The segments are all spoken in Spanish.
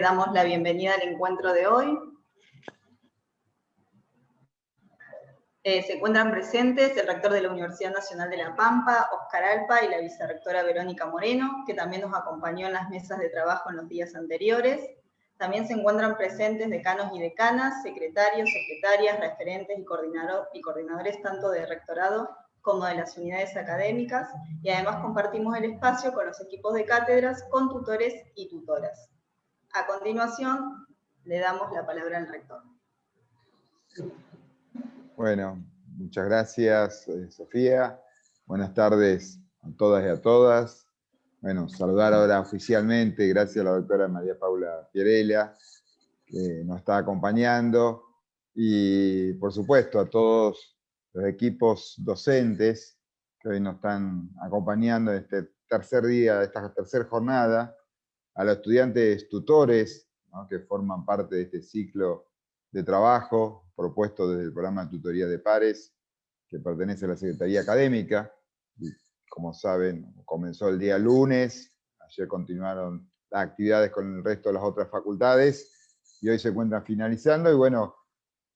damos la bienvenida al encuentro de hoy. Se encuentran presentes el rector de la Universidad Nacional de La Pampa, Oscar Alpa, y la vicerrectora Verónica Moreno, que también nos acompañó en las mesas de trabajo en los días anteriores. También se encuentran presentes decanos y decanas, secretarios, secretarias, referentes y coordinadores tanto de rectorado como de las unidades académicas, y además compartimos el espacio con los equipos de cátedras, con tutores y tutoras. A continuación, le damos la palabra al rector. Bueno, muchas gracias, Sofía. Buenas tardes a todas y a todas. Bueno, saludar ahora oficialmente, gracias a la doctora María Paula Pierella, que nos está acompañando, y por supuesto a todos los equipos docentes que hoy nos están acompañando en este tercer día, esta tercera jornada, a los estudiantes tutores, ¿no?, que forman parte de este ciclo de trabajo propuesto desde el programa de tutoría de pares, que pertenece a la Secretaría Académica. Y, como saben, comenzó el día lunes, ayer continuaron las actividades con el resto de las otras facultades, y hoy se encuentran finalizando, y bueno,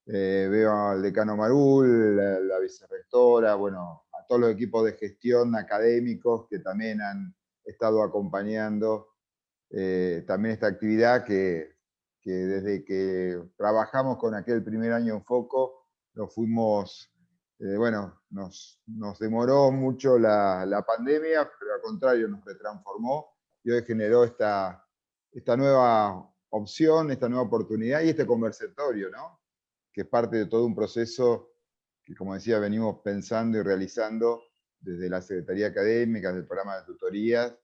veo al decano Marul, la vicerrectora, bueno, a todos los equipos de gestión académicos que también han estado acompañando también esta actividad que desde que trabajamos con aquel primer año en foco, lo fuimos, bueno, nos demoró mucho la pandemia, pero al contrario nos retransformó y hoy generó esta nueva opción, esta nueva oportunidad y este conversatorio, ¿no?, que es parte de todo un proceso que, como decía, venimos pensando y realizando desde la Secretaría Académica, del programa de tutorías,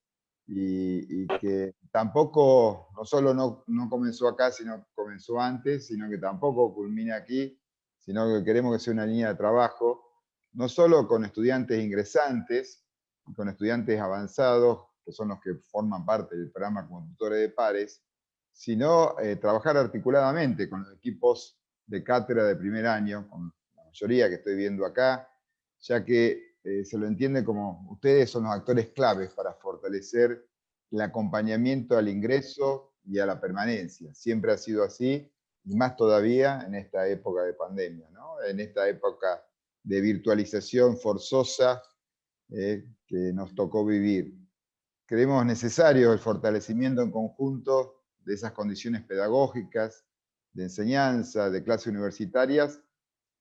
y que tampoco, no solo no comenzó acá, sino comenzó antes, sino que tampoco culmina aquí, sino que queremos que sea una línea de trabajo, no solo con estudiantes ingresantes, con estudiantes avanzados, que son los que forman parte del programa como tutores de pares, sino trabajar articuladamente con los equipos de cátedra de primer año, con la mayoría que estoy viendo acá, ya que se lo entiende como ustedes son los actores claves para fortalecer el acompañamiento al ingreso y a la permanencia. Siempre ha sido así, y más todavía en esta época de pandemia, ¿no?, en esta época de virtualización forzosa que nos tocó vivir. Creemos necesario el fortalecimiento en conjunto de esas condiciones pedagógicas, de enseñanza, de clases universitarias,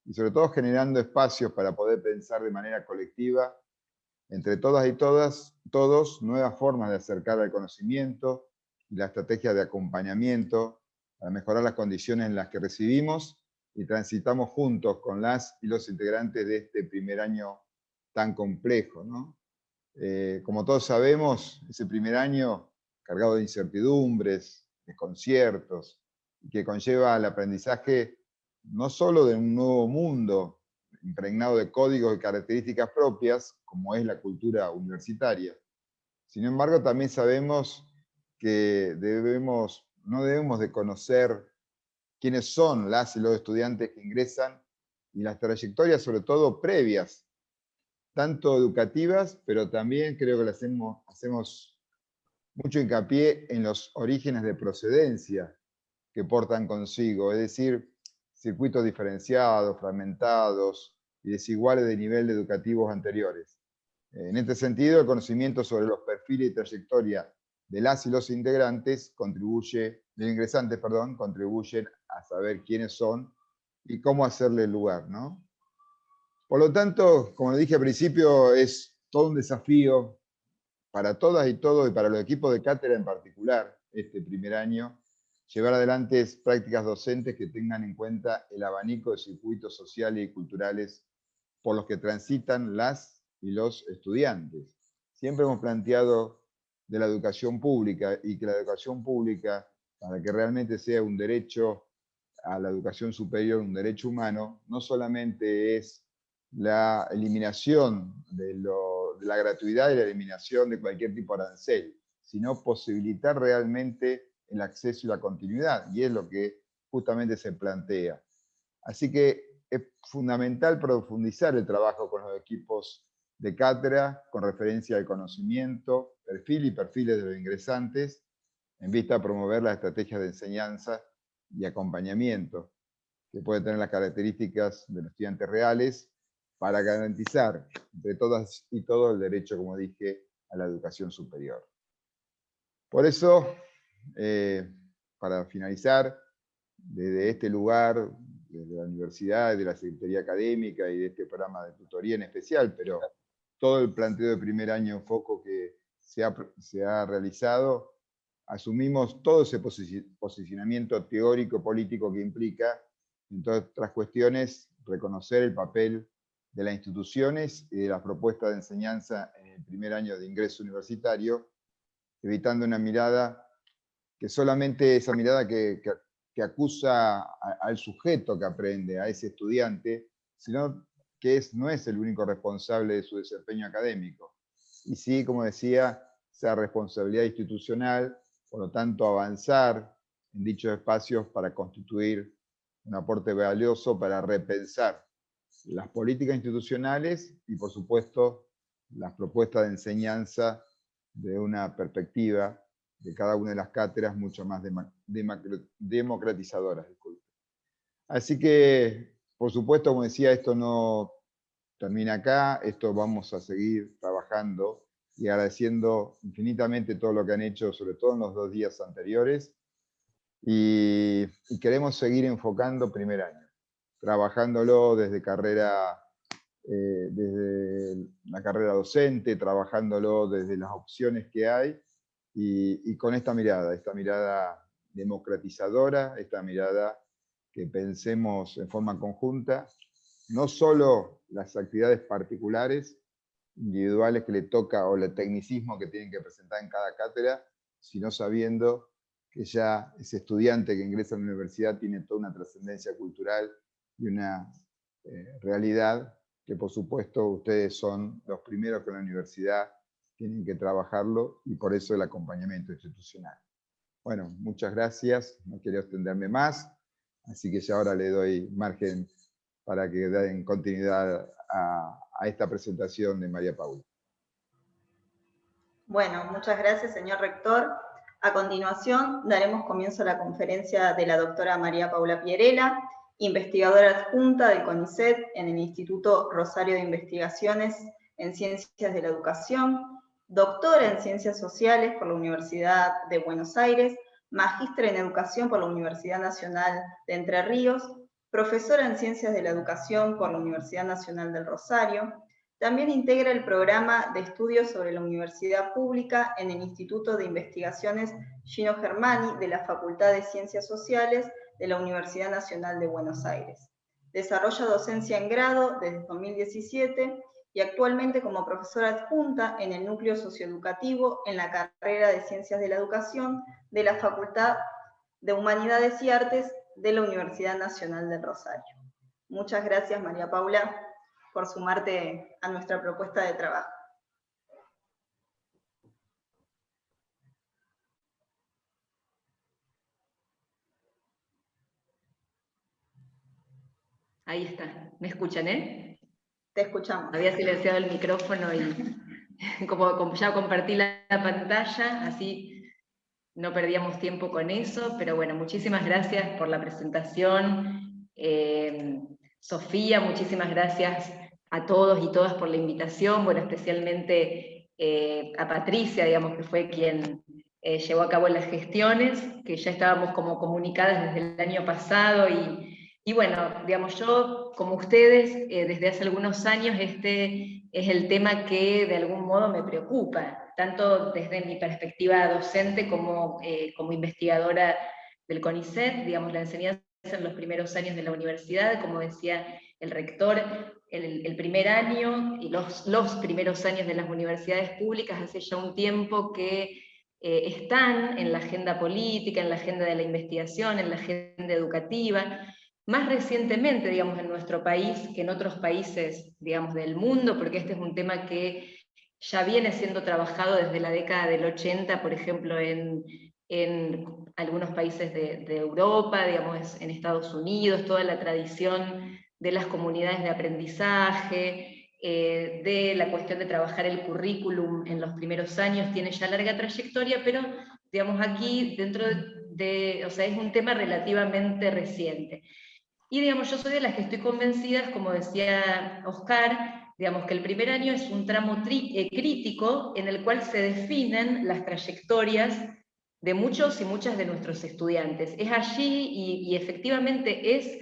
y sobre todo generando espacios para poder pensar de manera colectiva, entre todas y todos, nuevas formas de acercar al conocimiento y la estrategia de acompañamiento para mejorar las condiciones en las que recibimos y transitamos juntos con las y los integrantes de este primer año tan complejo, ¿no? Como todos sabemos, ese primer año cargado de incertidumbres, desconciertos, y que conlleva el aprendizaje no solo de un nuevo mundo impregnado de códigos y características propias, como es la cultura universitaria. Sin embargo, también sabemos que no debemos de conocer quiénes son las y los estudiantes que ingresan y las trayectorias, sobre todo previas, tanto educativas, pero también creo que hacemos mucho hincapié en los orígenes de procedencia que portan consigo, es decir, circuitos diferenciados, fragmentados y desiguales de nivel educativos anteriores. En este sentido, el conocimiento sobre los perfiles y trayectoria de las y los ingresantes contribuyen a saber quiénes son y cómo hacerle lugar, ¿no? Por lo tanto, como le dije al principio, es todo un desafío para todas y todos, y para los equipos de cátedra en particular, este primer año, llevar adelante prácticas docentes que tengan en cuenta el abanico de circuitos sociales y culturales por los que transitan las y los estudiantes. Siempre hemos planteado de la educación pública, y que la educación pública, para que realmente sea un derecho a la educación superior, un derecho humano, no solamente es la eliminación de la gratuidad y la eliminación de cualquier tipo de arancel, sino posibilitar realmente el acceso y la continuidad, y es lo que justamente se plantea. Así que es fundamental profundizar el trabajo con los equipos de cátedra con referencia al conocimiento, perfil y perfiles de los ingresantes, en vista de promover las estrategias de enseñanza y acompañamiento, que pueden tener las características de los estudiantes reales, para garantizar entre todas y todos el derecho, como dije, a la educación superior. Por eso, para finalizar, desde este lugar, desde la universidad, de la Secretaría Académica y de este programa de tutoría en especial, pero todo el planteo de primer año en foco que se ha realizado, asumimos todo ese posicionamiento teórico, político que implica, entre otras cuestiones, reconocer el papel de las instituciones y de las propuestas de enseñanza en el primer año de ingreso universitario, evitando una mirada que solamente esa mirada que acusa al sujeto que aprende, a ese estudiante, sino que no es el único responsable de su desempeño académico. Y sí, como decía, esa responsabilidad institucional, por lo tanto avanzar en dichos espacios para constituir un aporte valioso para repensar las políticas institucionales y, por supuesto, las propuestas de enseñanza de una perspectiva de cada una de las cátedras mucho más democratizadoras. Así que, por supuesto, como decía, esto no termina acá, esto vamos a seguir trabajando y agradeciendo infinitamente todo lo que han hecho, sobre todo en los 2 días anteriores, y queremos seguir enfocando primer año, trabajándolo desde la carrera docente, trabajándolo desde las opciones que hay, y con esta mirada democratizadora, esta mirada que pensemos en forma conjunta, no solo las actividades particulares, individuales que le toca, o el tecnicismo que tienen que presentar en cada cátedra, sino sabiendo que ya ese estudiante que ingresa a la universidad tiene toda una trascendencia cultural y una realidad que, por supuesto, ustedes son los primeros que en la universidad tienen que trabajarlo, y por eso el acompañamiento institucional. Bueno, muchas gracias, no quería extenderme más, así que ya ahora le doy margen para que den continuidad a esta presentación de María Paula. Bueno, muchas gracias, señor rector. A continuación, daremos comienzo a la conferencia de la doctora María Paula Pierela, investigadora adjunta del CONICET en el Instituto Rosario de Investigaciones en Ciencias de la Educación, doctora en Ciencias Sociales por la Universidad de Buenos Aires, magíster en Educación por la Universidad Nacional de Entre Ríos, profesora en Ciencias de la Educación por la Universidad Nacional del Rosario. También integra el programa de estudios sobre la universidad pública en el Instituto de Investigaciones Gino Germani de la Facultad de Ciencias Sociales de la Universidad Nacional de Buenos Aires. Desarrolla docencia en grado desde 2017 y actualmente como profesora adjunta en el núcleo socioeducativo en la carrera de Ciencias de la Educación de la Facultad de Humanidades y Artes de la Universidad Nacional del Rosario. Muchas gracias, María Paula, por sumarte a nuestra propuesta de trabajo. Ahí está, ¿me escuchan, Te escuchamos. Había silenciado el micrófono y como ya compartí la pantalla, así no perdíamos tiempo con eso, pero bueno, muchísimas gracias por la presentación. Sofía, muchísimas gracias a todos y todas por la invitación, bueno, especialmente a Patricia, digamos, que fue quien llevó a cabo las gestiones, que ya estábamos como comunicadas desde el año pasado, y bueno, digamos, yo, como ustedes, desde hace algunos años este es el tema que de algún modo me preocupa, tanto desde mi perspectiva docente como investigadora del CONICET, digamos, la enseñanza en los primeros años de la universidad, como decía el rector, el primer año y los primeros años de las universidades públicas hace ya un tiempo que están en la agenda política, en la agenda de la investigación, en la agenda educativa. Más recientemente, digamos, en nuestro país que en otros países, digamos, del mundo, porque este es un tema que ya viene siendo trabajado desde la década del 80, por ejemplo, en algunos países de Europa, digamos, en Estados Unidos, toda la tradición de las comunidades de aprendizaje, de la cuestión de trabajar el currículum en los primeros años, tiene ya larga trayectoria, pero digamos, aquí dentro o sea, es un tema relativamente reciente. Y digamos, yo soy de las que estoy convencidas, como decía Oscar, digamos que el primer año es un tramo crítico en el cual se definen las trayectorias de muchos y muchas de nuestros estudiantes. Es allí y efectivamente es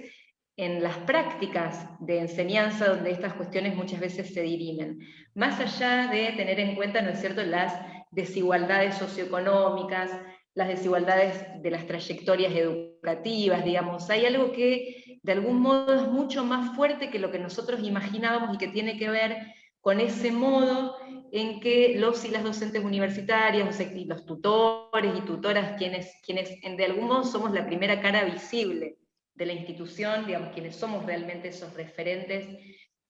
en las prácticas de enseñanza donde estas cuestiones muchas veces se dirimen. Más allá de tener en cuenta, ¿no es cierto?, las desigualdades socioeconómicas, las desigualdades de las trayectorias educativas, digamos, hay algo que de algún modo es mucho más fuerte que lo que nosotros imaginábamos y que tiene que ver con ese modo en que los y las docentes universitarias, los tutores y tutoras, quienes de algún modo somos la primera cara visible de la institución, digamos, quienes somos realmente esos referentes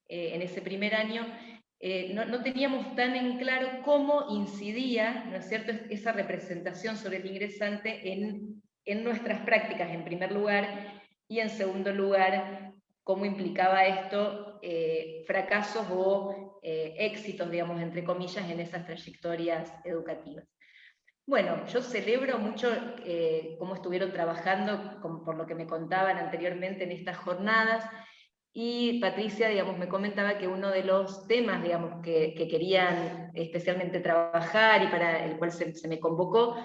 en ese primer año, no teníamos tan en claro cómo incidía, ¿no es cierto?, esa representación sobre el ingresante en nuestras prácticas, en primer lugar, y en segundo lugar, cómo implicaba esto fracasos o éxitos, digamos, entre comillas, en esas trayectorias educativas. Bueno, yo celebro mucho cómo estuvieron trabajando, por lo que me contaban anteriormente en estas jornadas, y Patricia, digamos, me comentaba que uno de los temas, digamos, que querían especialmente trabajar y para el cual se me convocó,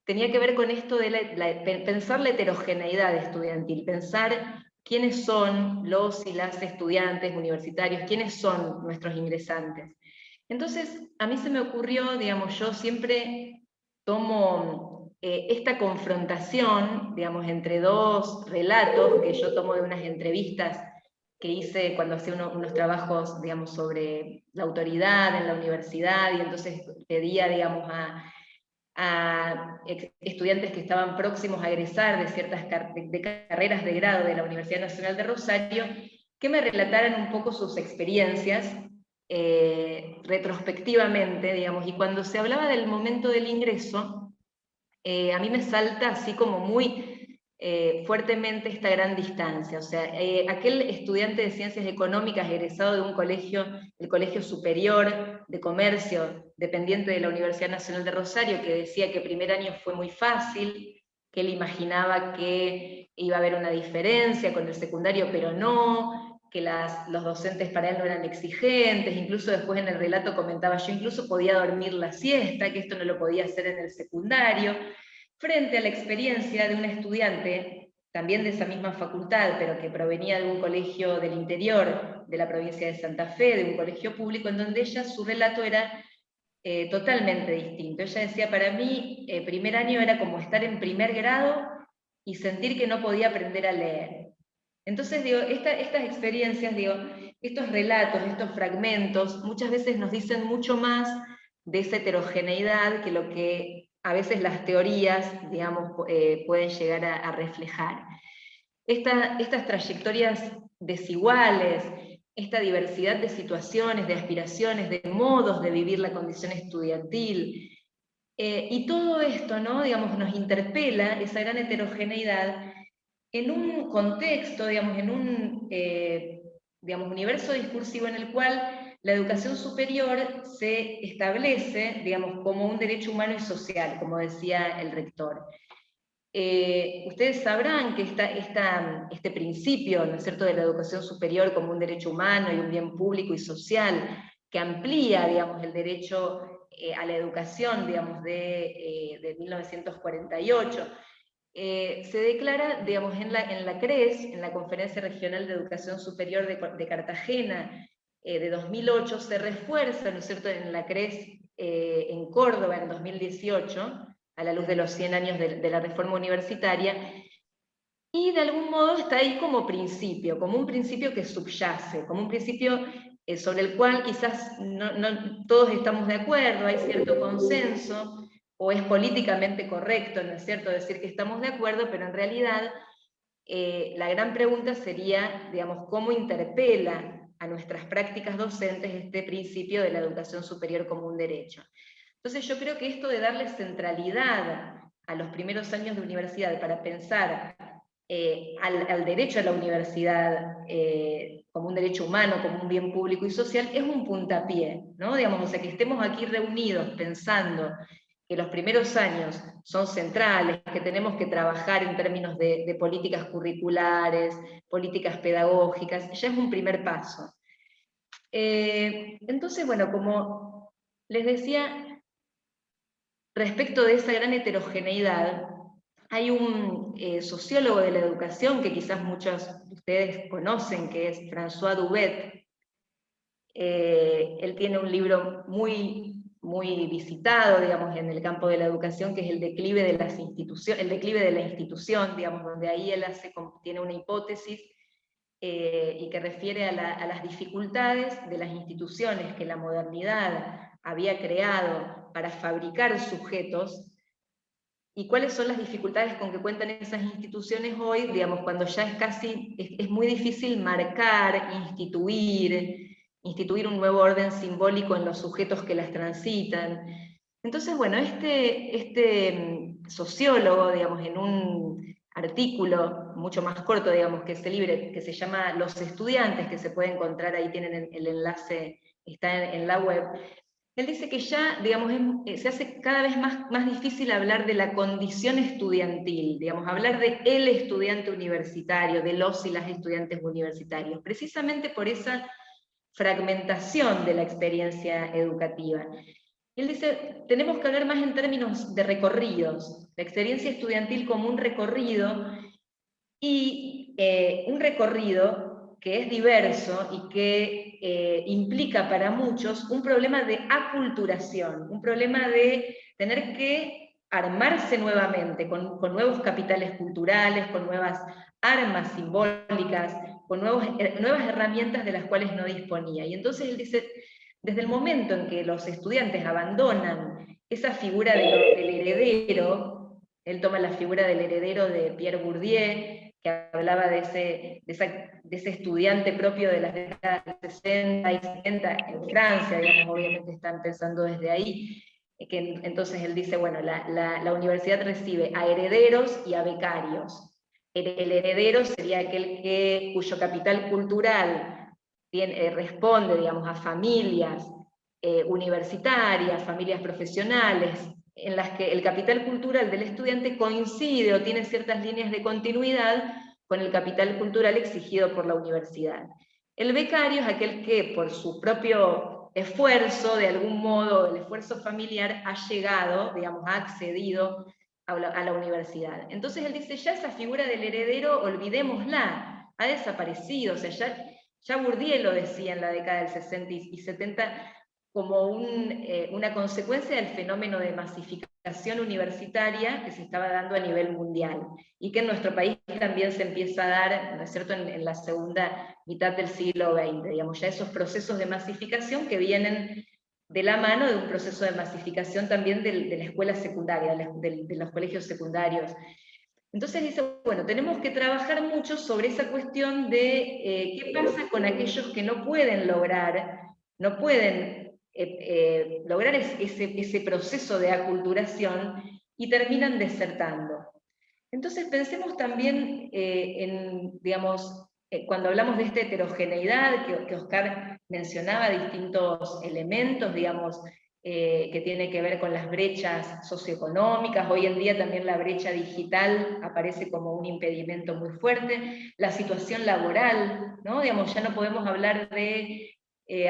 tenía que ver con esto de pensar la heterogeneidad estudiantil, pensar quiénes son los y las estudiantes universitarios, quiénes son nuestros ingresantes. Entonces, a mí se me ocurrió, digamos, yo siempre tomo esta confrontación, digamos, entre dos relatos que yo tomo de unas entrevistas que hice cuando hacía unos trabajos, digamos, sobre la autoridad en la universidad, y entonces pedía, digamos, a estudiantes que estaban próximos a egresar de ciertas carreras de grado de la Universidad Nacional de Rosario, que me relataran un poco sus experiencias retrospectivamente, digamos, y cuando se hablaba del momento del ingreso, a mí me salta así como muy fuertemente esta gran distancia. O sea, aquel estudiante de ciencias económicas egresado de un colegio, el Colegio Superior de Comercio, dependiente de la Universidad Nacional de Rosario, que decía que primer año fue muy fácil, que él imaginaba que iba a haber una diferencia con el secundario, pero no, que los docentes para él no eran exigentes, incluso después en el relato comentaba, yo incluso podía dormir la siesta, que esto no lo podía hacer en el secundario, frente a la experiencia de una estudiante, también de esa misma facultad, pero que provenía de un colegio del interior de la provincia de Santa Fe, de un colegio público, en donde su relato era totalmente distinto. Ella decía, para mí, primer año era como estar en primer grado y sentir que no podía aprender a leer. Entonces, digo, estas experiencias, digo, estos relatos, estos fragmentos, muchas veces nos dicen mucho más de esa heterogeneidad que lo que a veces las teorías, digamos, pueden llegar a reflejar. Estas trayectorias desiguales, esta diversidad de situaciones, de aspiraciones, de modos de vivir la condición estudiantil, y todo esto, ¿no?, digamos, nos interpela, esa gran heterogeneidad, en un contexto, digamos, en un digamos, universo discursivo en el cual la educación superior se establece, digamos, como un derecho humano y social, como decía el rector. Ustedes sabrán que este principio, ¿no es cierto?, de la educación superior como un derecho humano y un bien público y social, que amplía, digamos, el derecho a la educación, digamos, de 1948, se declara, digamos, en la CRES, en la Conferencia Regional de Educación Superior de Cartagena, de 2008, se refuerza, ¿no es cierto?, en la CRES en Córdoba en 2018, a la luz de los 100 años de la reforma universitaria, y de algún modo está ahí como principio, como un principio que subyace, como un principio sobre el cual quizás no todos estamos de acuerdo, hay cierto consenso, o es políticamente correcto, ¿no es cierto?, decir que estamos de acuerdo, pero en realidad la gran pregunta sería, digamos, cómo interpela a nuestras prácticas docentes este principio de la educación superior como un derecho. Entonces yo creo que esto de darle centralidad a los primeros años de universidad para pensar al derecho a la universidad como un derecho humano, como un bien público y social, es un puntapié, ¿no? Digamos, o sea, que estemos aquí reunidos pensando que los primeros años son centrales, que tenemos que trabajar en términos de políticas curriculares, políticas pedagógicas, ya es un primer paso. Entonces, bueno, como les decía, respecto de esa gran heterogeneidad, hay un sociólogo de la educación que quizás muchos de ustedes conocen, que es François Dubet. Él tiene un libro muy visitado, digamos, en el campo de la educación, que es El declive de las instituciones, el declive de la institución, digamos, donde ahí él tiene una hipótesis y que refiere a las dificultades de las instituciones que la modernidad había creado para fabricar sujetos, y cuáles son las dificultades con que cuentan esas instituciones hoy, digamos, cuando ya es muy difícil marcar, instituir un nuevo orden simbólico en los sujetos que las transitan. Entonces, bueno, este sociólogo, digamos, en un artículo mucho más corto, digamos, que se llama Los estudiantes, que se puede encontrar, ahí tienen el enlace, está en la web. Él dice que ya, digamos, se hace cada vez más difícil hablar de la condición estudiantil, digamos, hablar de el estudiante universitario, de los y las estudiantes universitarios, precisamente por esa fragmentación de la experiencia educativa. Él dice, tenemos que hablar más en términos de recorridos, la experiencia estudiantil como un recorrido, y un recorrido que es diverso y que implica para muchos un problema de aculturación, un problema de tener que armarse nuevamente con nuevos capitales culturales, con nuevas armas simbólicas, con nuevas herramientas de las cuales no disponía. Y entonces él dice, desde el momento en que los estudiantes abandonan esa figura del heredero, él toma la figura del heredero de Pierre Bourdieu, que hablaba de ese estudiante propio de las décadas 60 y 70 en Francia, digamos, obviamente están pensando desde ahí, que entonces él dice, bueno, la universidad recibe a herederos y a becarios. El heredero sería aquel cuyo capital cultural responde, digamos, a familias universitarias, familias profesionales, en las que el capital cultural del estudiante coincide o tiene ciertas líneas de continuidad con el capital cultural exigido por la universidad. El becario es aquel que, por su propio esfuerzo, de algún modo, el esfuerzo familiar, ha llegado, digamos, ha accedido a la universidad. Entonces él dice, ya esa figura del heredero, olvidémosla, ha desaparecido, o sea, ya Bourdieu lo decía en la década del 60 y 70, como una consecuencia del fenómeno de masificación universitaria que se estaba dando a nivel mundial, y que en nuestro país también se empieza a dar, ¿no es cierto?, en la segunda mitad del siglo XX, digamos, ya esos procesos de masificación que vienen de la mano de un proceso de masificación también de la escuela secundaria, de los colegios secundarios. Entonces dice, bueno, tenemos que trabajar mucho sobre esa cuestión de qué pasa con aquellos que no pueden lograr ese proceso de aculturación y terminan desertando. Entonces pensemos también digamos, cuando hablamos de esta heterogeneidad, que Oscar mencionaba distintos elementos, digamos, que tiene que ver con las brechas socioeconómicas. Hoy en día también la brecha digital aparece como un impedimento muy fuerte, la situación laboral, ¿no? Digamos, ya no podemos hablar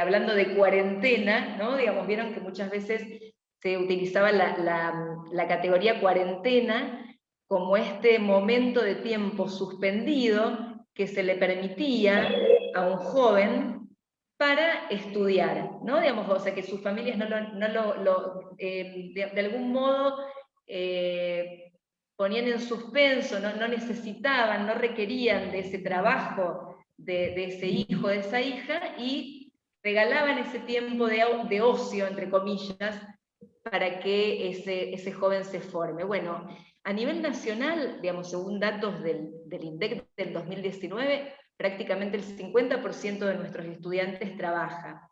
hablando de cuarentena, ¿no? Digamos, vieron que muchas veces se utilizaba la categoría cuarentena como este momento de tiempo suspendido que se le permitía a un joven para estudiar, ¿no? Digamos, o sea, que sus familias de algún modo ponían en suspenso, no necesitaban, no requerían de ese trabajo de ese hijo, de esa hija, y regalaban ese tiempo de ocio, entre comillas, para que ese joven se forme. Bueno, a nivel nacional, digamos, según datos del INDEC del 2019, prácticamente el 50% de nuestros estudiantes trabaja.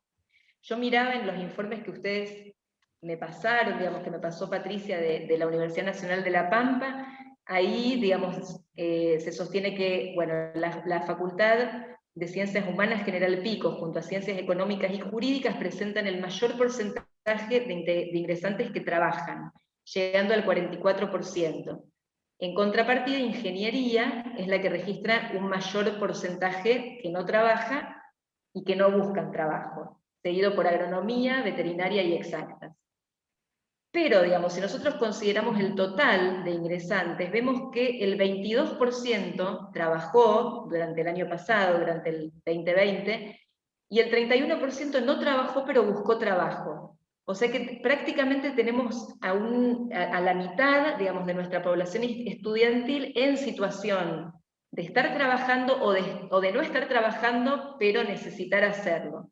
Yo miraba en los informes que ustedes me pasaron, digamos, que me pasó Patricia de la Universidad Nacional de La Pampa, ahí, digamos, se sostiene que, bueno, la Facultad de Ciencias Humanas General Pico, junto a Ciencias Económicas y Jurídicas, presentan el mayor porcentaje de ingresantes que trabajan. llegando al 44%. En contrapartida, ingeniería es la que registra un mayor porcentaje que no trabaja y que no buscan trabajo, seguido por agronomía, veterinaria y exactas. Pero, digamos, si nosotros consideramos el total de ingresantes, vemos que el 22% trabajó durante el año pasado, durante el 2020, y el 31% no trabajó, pero buscó trabajo. O sea que prácticamente tenemos a la mitad, digamos, de nuestra población estudiantil en situación de estar trabajando o de no estar trabajando, pero necesitar hacerlo.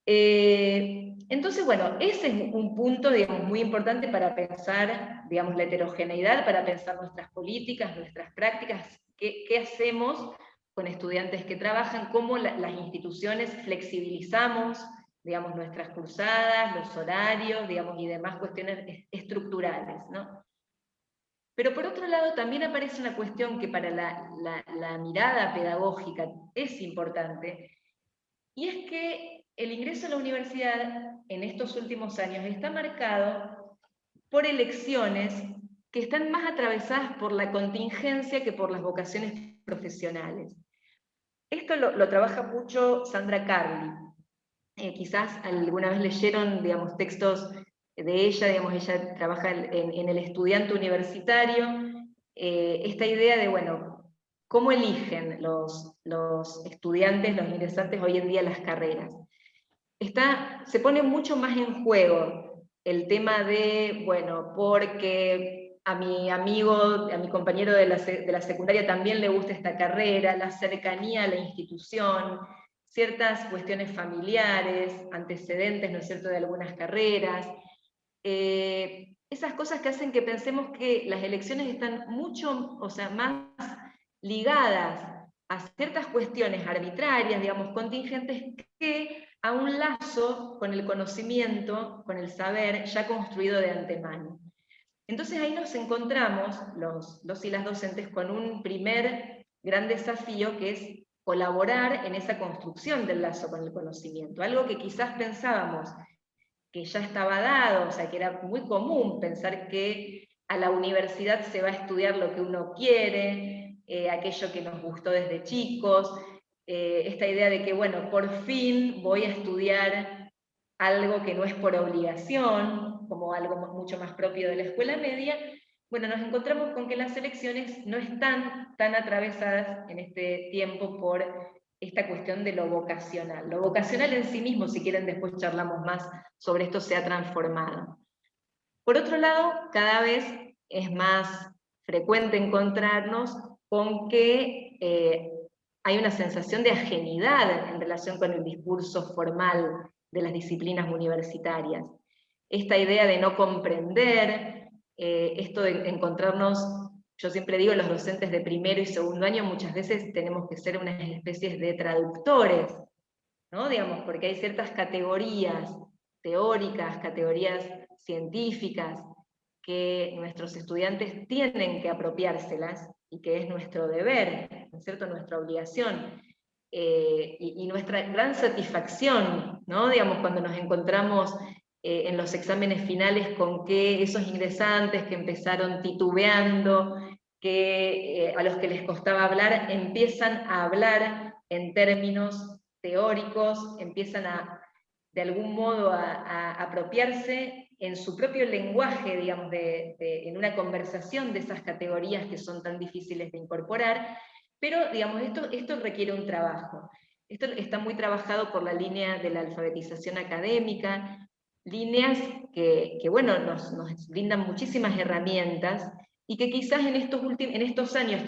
Entonces, bueno, ese es un punto, digamos, muy importante para pensar, digamos, la heterogeneidad, para pensar nuestras políticas, nuestras prácticas, qué hacemos con estudiantes que trabajan, cómo las instituciones flexibilizamos, digamos, nuestras cursadas, los horarios, digamos, y demás cuestiones estructurales, ¿no? Pero por otro lado también aparece una cuestión que para la mirada pedagógica es importante, y es que el ingreso a la universidad en estos últimos años está marcado por elecciones que están más atravesadas por la contingencia que por las vocaciones profesionales. Esto lo trabaja mucho Sandra Carli. Quizás alguna vez leyeron, digamos, textos de ella, digamos, ella trabaja en el estudiante universitario, esta idea de, bueno, cómo eligen los estudiantes, los ingresantes hoy en día las carreras. Se pone mucho más en juego el tema de, bueno, porque a mi amigo, a mi compañero de la secundaria también le gusta esta carrera, la cercanía a la institución, ciertas cuestiones familiares, antecedentes, ¿no es cierto?, de algunas carreras, esas cosas que hacen que pensemos que las elecciones están mucho, o sea, más ligadas a ciertas cuestiones arbitrarias, digamos, contingentes, que a un lazo con el conocimiento, con el saber ya construido de antemano. Entonces ahí nos encontramos, los y las docentes, con un primer gran desafío, que es colaborar en esa construcción del lazo con el conocimiento, algo que quizás pensábamos que ya estaba dado, o sea, que era muy común pensar que a la universidad se va a estudiar lo que uno quiere, aquello que nos gustó desde chicos, esta idea de que, bueno, por fin voy a estudiar algo que no es por obligación, como algo mucho más propio de la escuela media. Bueno, nos encontramos con que las elecciones no están tan atravesadas en este tiempo por esta cuestión de lo vocacional. Lo vocacional en sí mismo, si quieren después charlamos más sobre esto, se ha transformado. Por otro lado, cada vez es más frecuente encontrarnos con que hay una sensación de ajenidad en relación con el discurso formal de las disciplinas universitarias. Esta idea de no comprender, esto de encontrarnos, yo siempre digo, los docentes de primero y segundo año muchas veces tenemos que ser unas especies de traductores, ¿no? Digamos, porque hay ciertas categorías teóricas, categorías científicas, que nuestros estudiantes tienen que apropiárselas, y que es nuestro deber, ¿no es cierto?, nuestra obligación, y nuestra gran satisfacción, ¿no? Digamos, cuando nos encontramos en los exámenes finales con que esos ingresantes que empezaron titubeando, a los que les costaba hablar, empiezan a hablar en términos teóricos, empiezan de algún modo a apropiarse en su propio lenguaje, digamos, en una conversación de esas categorías que son tan difíciles de incorporar, pero, digamos, esto requiere un trabajo. Esto está muy trabajado por la línea de la alfabetización académica, líneas que bueno, nos brindan muchísimas herramientas, y que quizás en estos años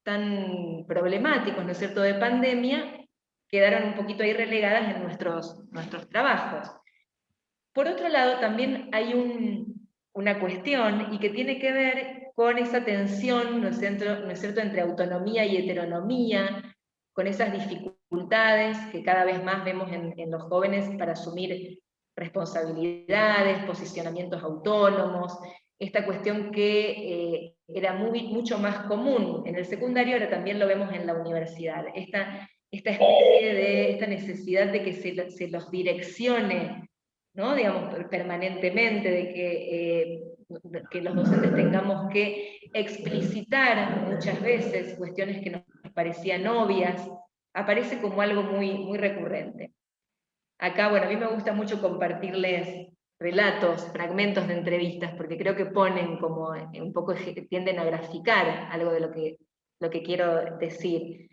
tan problemáticos, ¿no es cierto?, de pandemia, quedaron un poquito ahí relegadas en nuestros trabajos. Por otro lado, también hay una cuestión, y que tiene que ver con esa tensión, ¿no es cierto?, entre autonomía y heteronomía, con esas dificultades que cada vez más vemos en los jóvenes para asumir responsabilidades, posicionamientos autónomos, esta cuestión que era mucho más común en el secundario, ahora también lo vemos en la universidad, esta especie de, esta necesidad de que se los direccione, ¿no?, digamos, permanentemente, de que que los docentes tengamos que explicitar muchas veces cuestiones que nos parecían obvias, aparece como algo muy, muy recurrente. Acá, bueno, a mí me gusta mucho compartirles relatos, fragmentos de entrevistas, porque creo que ponen como un poco, tienden a graficar algo de lo que quiero decir.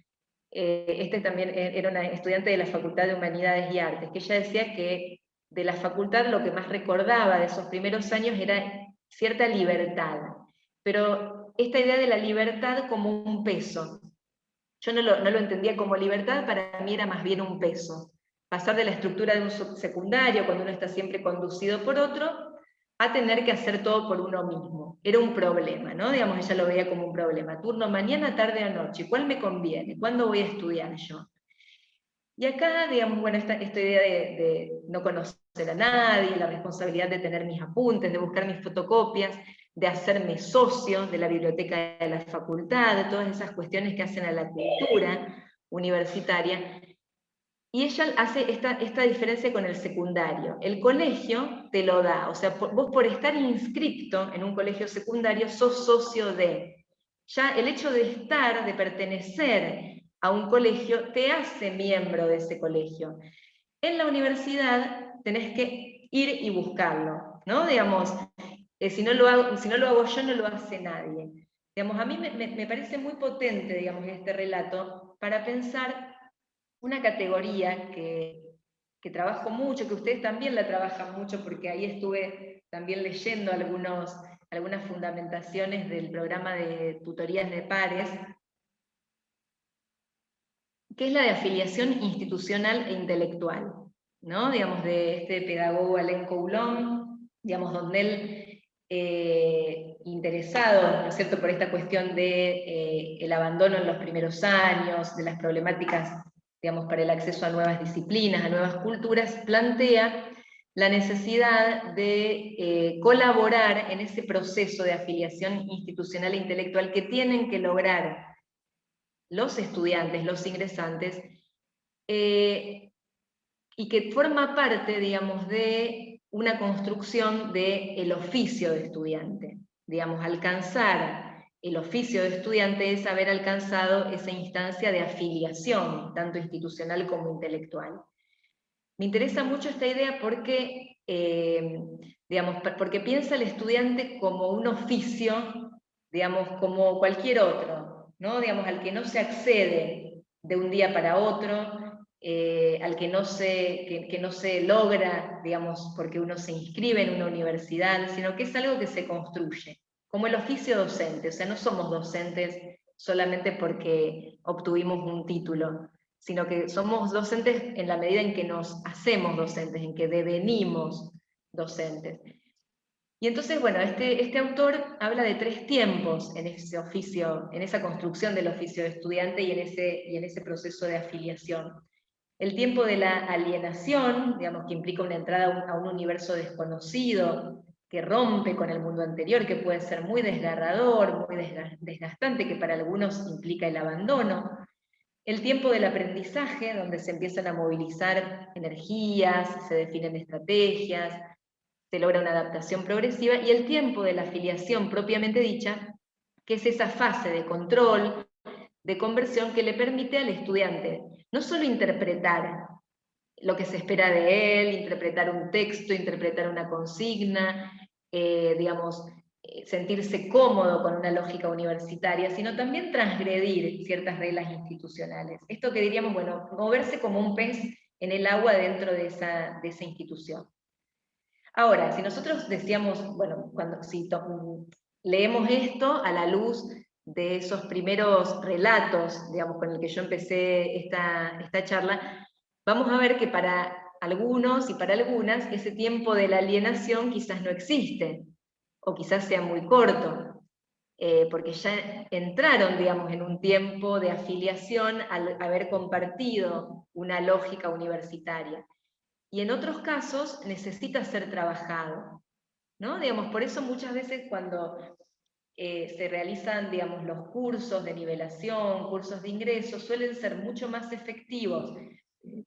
Este también era una estudiante de la Facultad de Humanidades y Artes, que ella decía que de la facultad lo que más recordaba de esos primeros años era cierta libertad, pero esta idea de la libertad como un peso. Yo no lo entendía como libertad, para mí era más bien un peso. Pasar de la estructura de un secundario, cuando uno está siempre conducido por otro, a tener que hacer todo por uno mismo. Era un problema, ¿no? Digamos, ella lo veía como un problema. Turno mañana, tarde, anoche. ¿Cuál me conviene? ¿Cuándo voy a estudiar yo? Y acá, digamos, bueno, esta idea de no conocer a nadie, la responsabilidad de tener mis apuntes, de buscar mis fotocopias, de hacerme socio de la biblioteca de la facultad, de todas esas cuestiones que hacen a la cultura universitaria. Y ella hace esta diferencia con el secundario. El colegio te lo da, o sea, vos por estar inscripto en un colegio secundario sos socio de. Ya el hecho de estar, de pertenecer a un colegio, te hace miembro de ese colegio. En la universidad tenés que ir y buscarlo, ¿no? Digamos, si no lo hago yo, no lo hace nadie. Digamos, a mí me parece muy potente, digamos, este relato para pensar una categoría que trabajo mucho, que ustedes también la trabajan mucho, porque ahí estuve también leyendo algunas fundamentaciones del programa de tutorías de pares, que es la de afiliación institucional e intelectual, ¿no? Digamos, de este pedagogo Alain Coulon, digamos, donde él, interesado, ¿no es cierto?, por esta cuestión de el abandono en los primeros años, de las problemáticas, digamos, para el acceso a nuevas disciplinas, a nuevas culturas, plantea la necesidad de colaborar en ese proceso de afiliación institucional e intelectual que tienen que lograr los estudiantes, los ingresantes, y que forma parte, digamos, de una construcción del oficio de estudiante. Digamos, alcanzar el oficio de estudiante es haber alcanzado esa instancia de afiliación, tanto institucional como intelectual. Me interesa mucho esta idea porque, digamos, porque piensa el estudiante como un oficio, digamos, como cualquier otro, ¿no? Digamos, al que no se accede de un día para otro, al que no se logra, digamos, porque uno se inscribe en una universidad, sino que es algo que se construye, como el oficio docente. O sea, no somos docentes solamente porque obtuvimos un título, sino que somos docentes en la medida en que nos hacemos docentes, en que devenimos docentes. Y entonces, bueno, este autor habla de 3 tiempos en ese oficio, en esa construcción del oficio de estudiante y en ese proceso de afiliación. El tiempo de la alienación, digamos, que implica una entrada a un universo desconocido, que rompe con el mundo anterior, que puede ser muy desgarrador, muy desgastante, que para algunos implica el abandono. El tiempo del aprendizaje, donde se empiezan a movilizar energías, se definen estrategias, se logra una adaptación progresiva, y el tiempo de la afiliación propiamente dicha, que es esa fase de control, de conversión que le permite al estudiante no solo interpretar lo que se espera de él, interpretar un texto, interpretar una consigna, digamos, sentirse cómodo con una lógica universitaria, sino también transgredir ciertas reglas institucionales. Esto que diríamos, bueno, moverse como un pez en el agua dentro de esa institución. Ahora, si nosotros decíamos, bueno, si leemos esto a la luz de esos primeros relatos, digamos, con el que yo empecé esta charla, vamos a ver que para algunos y para algunas ese tiempo de la alienación quizás no existe, o quizás sea muy corto, porque ya entraron, digamos, en un tiempo de afiliación al haber compartido una lógica universitaria. Y en otros casos necesita ser trabajado, ¿no? Digamos, por eso muchas veces cuando se realizan, digamos, los cursos de nivelación, cursos de ingreso, suelen ser mucho más efectivos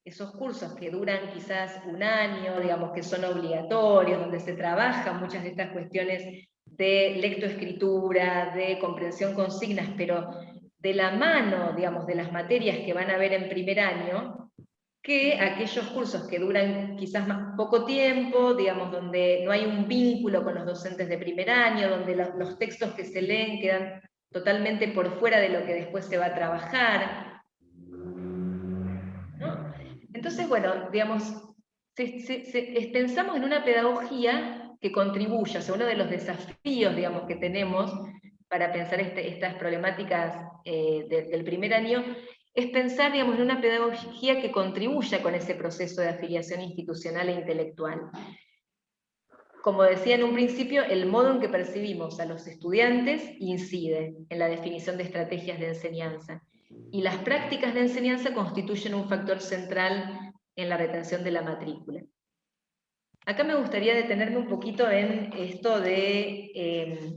esos cursos que duran quizás un año, digamos, que son obligatorios, donde se trabajan muchas de estas cuestiones de lectoescritura, de comprensión con signos, pero de la mano, digamos, de las materias que van a ver en primer año, que aquellos cursos que duran quizás más poco tiempo, digamos, donde no hay un vínculo con los docentes de primer año, donde los textos que se leen quedan totalmente por fuera de lo que después se va a trabajar, ¿no? Entonces, bueno, digamos, pensamos en una pedagogía que contribuya, o sea, uno de los desafíos, digamos, que tenemos para pensar estas problemáticas del primer año, es pensar, digamos, en una pedagogía que contribuya con ese proceso de afiliación institucional e intelectual. Como decía en un principio, el modo en que percibimos a los estudiantes incide en la definición de estrategias de enseñanza, y las prácticas de enseñanza constituyen un factor central en la retención de la matrícula. Acá me gustaría detenerme un poquito en esto de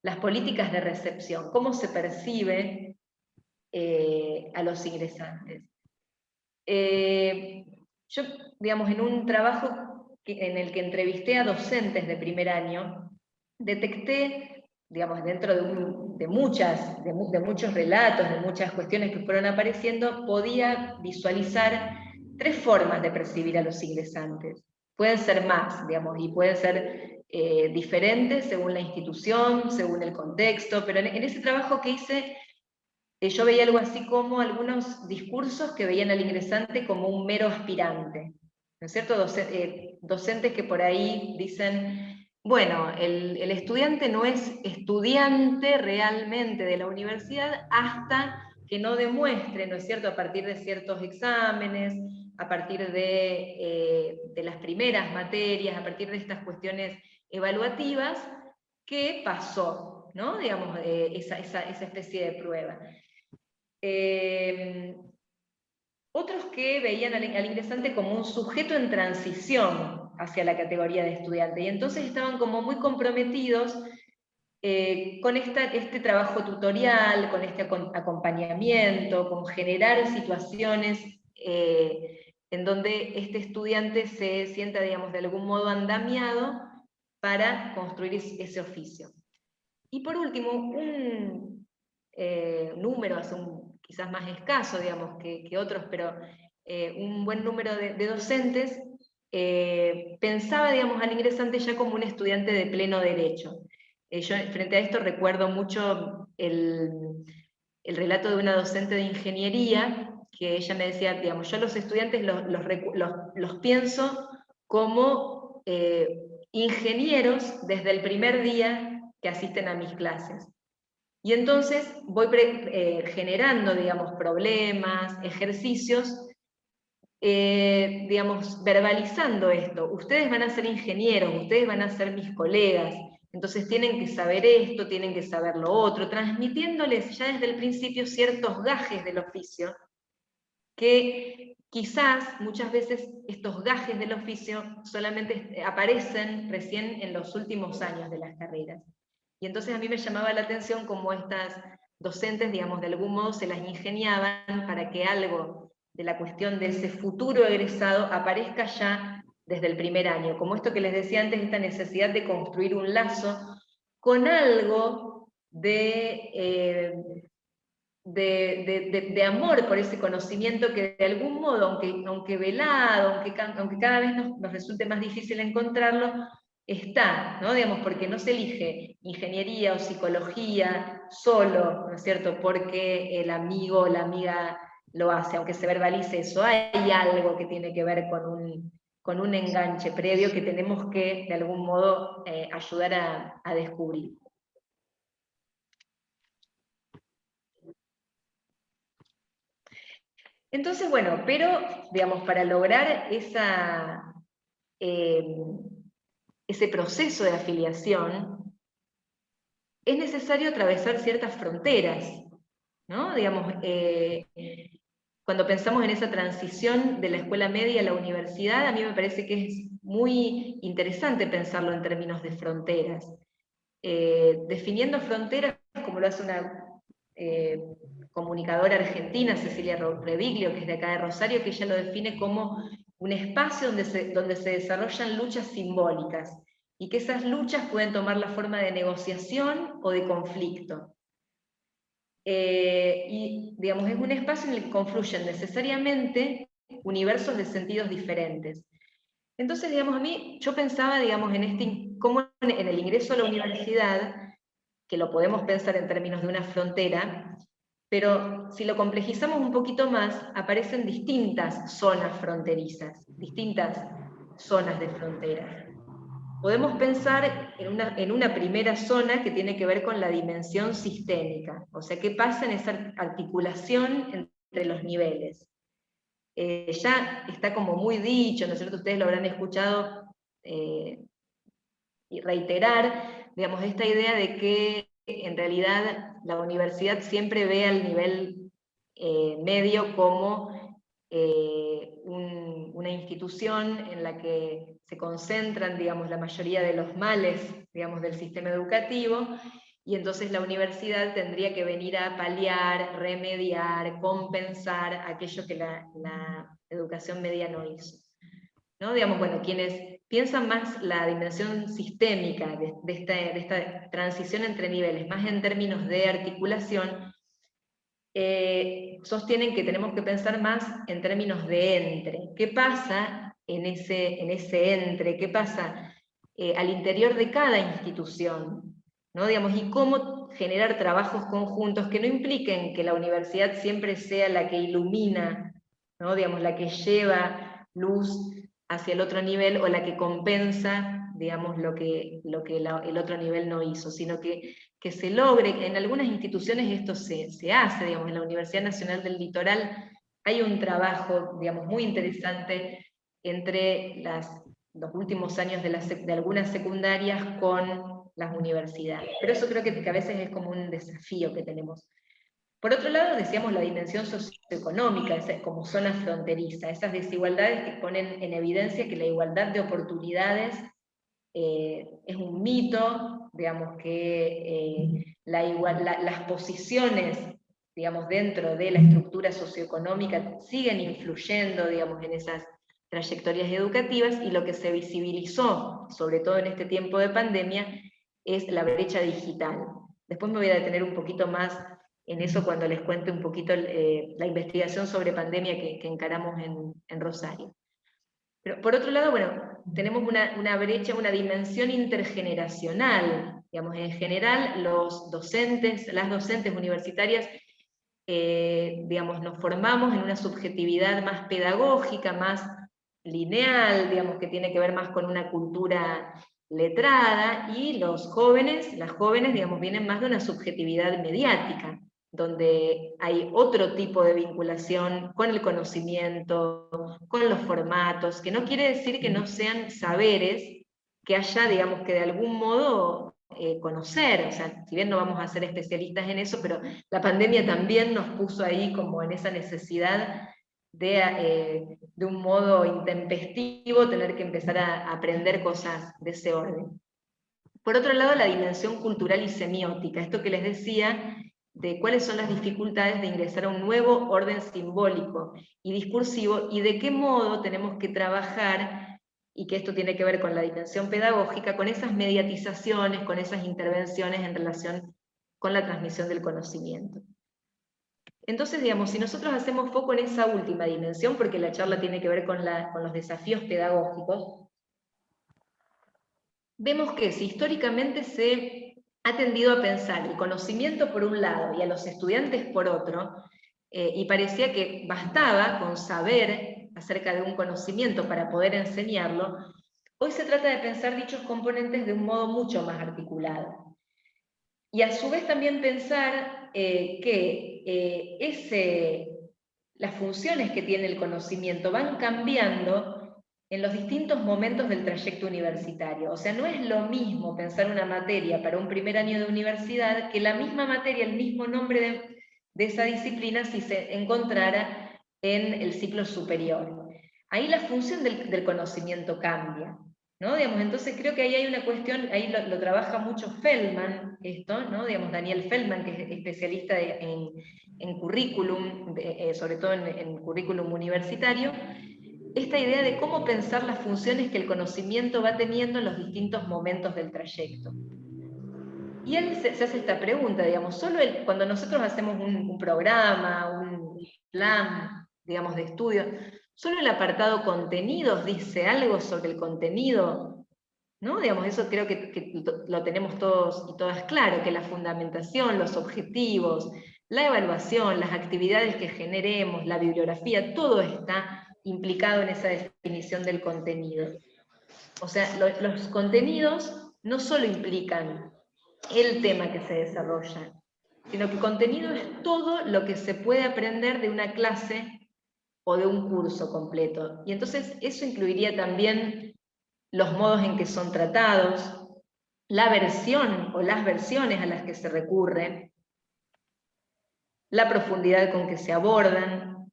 las políticas de recepción, cómo se percibe a los ingresantes. Yo, digamos, en un trabajo en el que entrevisté a docentes de primer año, detecté, digamos, dentro de muchos relatos, de muchas cuestiones que fueron apareciendo, podía visualizar 3 formas de percibir a los ingresantes. Pueden ser más, digamos, y pueden ser diferentes según la institución, según el contexto, pero en ese trabajo que hice, yo veía algo así como algunos discursos que veían al ingresante como un mero aspirante, ¿no es cierto? Docentes que por ahí dicen, bueno, el estudiante no es estudiante realmente de la universidad hasta que no demuestre, ¿no es cierto?, a partir de ciertos exámenes, a partir de las primeras materias, a partir de estas cuestiones evaluativas, ¿qué pasó? ¿No? Digamos, esa especie de prueba. Otros que veían al ingresante como un sujeto en transición hacia la categoría de estudiante, y entonces estaban como muy comprometidos con este trabajo tutorial, con este acompañamiento, con generar situaciones en donde este estudiante se sienta, digamos, de algún modo andamiado para construir ese oficio. Y por último, un número, quizás más escaso, digamos, que otros, pero un buen número de docentes pensaba, digamos, al ingresante ya como un estudiante de pleno derecho. Yo frente a esto recuerdo mucho el relato de una docente de ingeniería, que ella me decía, digamos, yo a los estudiantes los pienso como ingenieros desde el primer día que asisten a mis clases. Y entonces voy generando, digamos, problemas, ejercicios, digamos, verbalizando esto. Ustedes van a ser ingenieros, ustedes van a ser mis colegas, entonces tienen que saber esto, tienen que saber lo otro, transmitiéndoles ya desde el principio ciertos gajes del oficio, que quizás muchas veces estos gajes del oficio solamente aparecen recién en los últimos años de las carreras. Y entonces a mí me llamaba la atención cómo estas docentes, digamos, de algún modo se las ingeniaban para que algo de la cuestión de ese futuro egresado aparezca ya desde el primer año. Como esto que les decía antes, esta necesidad de construir un lazo con algo de amor por ese conocimiento que de algún modo, aunque velado, aunque cada vez nos resulte más difícil encontrarlo, está, ¿no? Digamos, porque no se elige ingeniería o psicología solo, ¿no es cierto?, porque el amigo o la amiga lo hace, aunque se verbalice eso, hay algo que tiene que ver con un enganche previo que tenemos que, de algún modo, ayudar a descubrir. Entonces, bueno, pero, digamos, para lograr ese proceso de afiliación, es necesario atravesar ciertas fronteras, ¿no? Digamos, cuando pensamos en esa transición de la escuela media a la universidad, a mí me parece que es muy interesante pensarlo en términos de fronteras. Definiendo fronteras, como lo hace una comunicadora argentina, Cecilia Reviglio, que es de acá de Rosario, que ella lo define como un espacio donde se desarrollan luchas simbólicas. y que esas luchas pueden tomar la forma de negociación o de conflicto. Y digamos, es un espacio en el que confluyen necesariamente universos de sentidos diferentes. Entonces, digamos, yo pensaba, digamos, cómo en el ingreso a la universidad, que lo podemos pensar en términos de una frontera, pero si lo complejizamos un poquito más, aparecen distintas zonas fronterizas, distintas zonas de frontera. Podemos pensar en una primera zona que tiene que ver con la dimensión sistémica, o sea, qué pasa en esa articulación entre los niveles. Ya está como muy dicho, ¿no es cierto? Ustedes lo habrán escuchado y reiterar, digamos, esta idea de que en realidad la universidad siempre ve al nivel medio como una institución en la que se concentran, digamos, la mayoría de los males, digamos, del sistema educativo, y entonces la universidad tendría que venir a paliar, remediar, compensar aquello que la educación media no hizo, ¿no? Digamos, bueno, quienes piensan más la dimensión sistémica de esta transición entre niveles, más en términos de articulación, sostienen que tenemos que pensar más en términos de entre. ¿Qué pasa en ese entre? ¿Qué pasa al interior de cada institución? ¿No? Digamos, y cómo generar trabajos conjuntos que no impliquen que la universidad siempre sea la que ilumina, ¿no? Digamos, la que lleva luz hacia el otro nivel o la que compensa, digamos, lo que el otro nivel no hizo, sino que se logre. En algunas instituciones esto se hace, digamos, en la Universidad Nacional del Litoral hay un trabajo, digamos, muy interesante entre los últimos años de algunas secundarias con las universidades. Pero eso creo que a veces es como un desafío que tenemos. Por otro lado, decíamos la dimensión socioeconómica, como zona fronteriza, esas desigualdades que ponen en evidencia que la igualdad de oportunidades es un mito, digamos que las posiciones, digamos, dentro de la estructura socioeconómica siguen influyendo, digamos, en esas trayectorias educativas, y lo que se visibilizó, sobre todo en este tiempo de pandemia, es la brecha digital. Después me voy a detener un poquito más en eso cuando les cuente un poquito la investigación sobre pandemia que encaramos en Rosario. Pero por otro lado, bueno, tenemos una brecha, una dimensión intergeneracional. Digamos, en general, las docentes universitarias, digamos, nos formamos en una subjetividad más pedagógica, más lineal, digamos, que tiene que ver más con una cultura letrada, y las jóvenes, digamos, vienen más de una subjetividad mediática, donde hay otro tipo de vinculación con el conocimiento, con los formatos, que no quiere decir que no sean saberes que haya, digamos, que de algún modo conocer. O sea, si bien no vamos a ser especialistas en eso, pero la pandemia también nos puso ahí como en esa necesidad de un modo intempestivo tener que empezar a aprender cosas de ese orden. Por otro lado, la dimensión cultural y semiótica, esto que les decía, de cuáles son las dificultades de ingresar a un nuevo orden simbólico y discursivo, y de qué modo tenemos que trabajar, y que esto tiene que ver con la dimensión pedagógica, con esas mediatizaciones, con esas intervenciones en relación con la transmisión del conocimiento. Entonces, digamos, si nosotros hacemos foco en esa última dimensión, porque la charla tiene que ver con los desafíos pedagógicos, vemos que si históricamente se ha tendido a pensar el conocimiento por un lado y a los estudiantes por otro, y parecía que bastaba con saber acerca de un conocimiento para poder enseñarlo, hoy se trata de pensar dichos componentes de un modo mucho más articulado. Y a su vez también pensar las funciones que tiene el conocimiento van cambiando en los distintos momentos del trayecto universitario. O sea, no es lo mismo pensar una materia para un primer año de universidad que la misma materia, el mismo nombre de esa disciplina, si se encontrara en el ciclo superior. Ahí la función del conocimiento cambia, ¿no? Digamos, entonces creo que ahí hay una cuestión, ahí lo trabaja mucho Feldman, esto, ¿no? Digamos, Daniel Feldman, que es especialista en currículum, sobre todo en currículum universitario, esta idea de cómo pensar las funciones que el conocimiento va teniendo en los distintos momentos del trayecto. Y él se hace esta pregunta, digamos, cuando nosotros hacemos un programa, un plan, digamos, de estudio, ¿solo el apartado contenidos dice algo sobre el contenido? ¿No? Digamos, eso creo que lo tenemos todos y todas claro, que la fundamentación, los objetivos, la evaluación, las actividades que generemos, la bibliografía, todo está implicado en esa definición del contenido. O sea, los contenidos no solo implican el tema que se desarrolla, sino que contenido es todo lo que se puede aprender de una clase o de un curso completo. Y entonces eso incluiría también los modos en que son tratados, la versión o las versiones a las que se recurre, la profundidad con que se abordan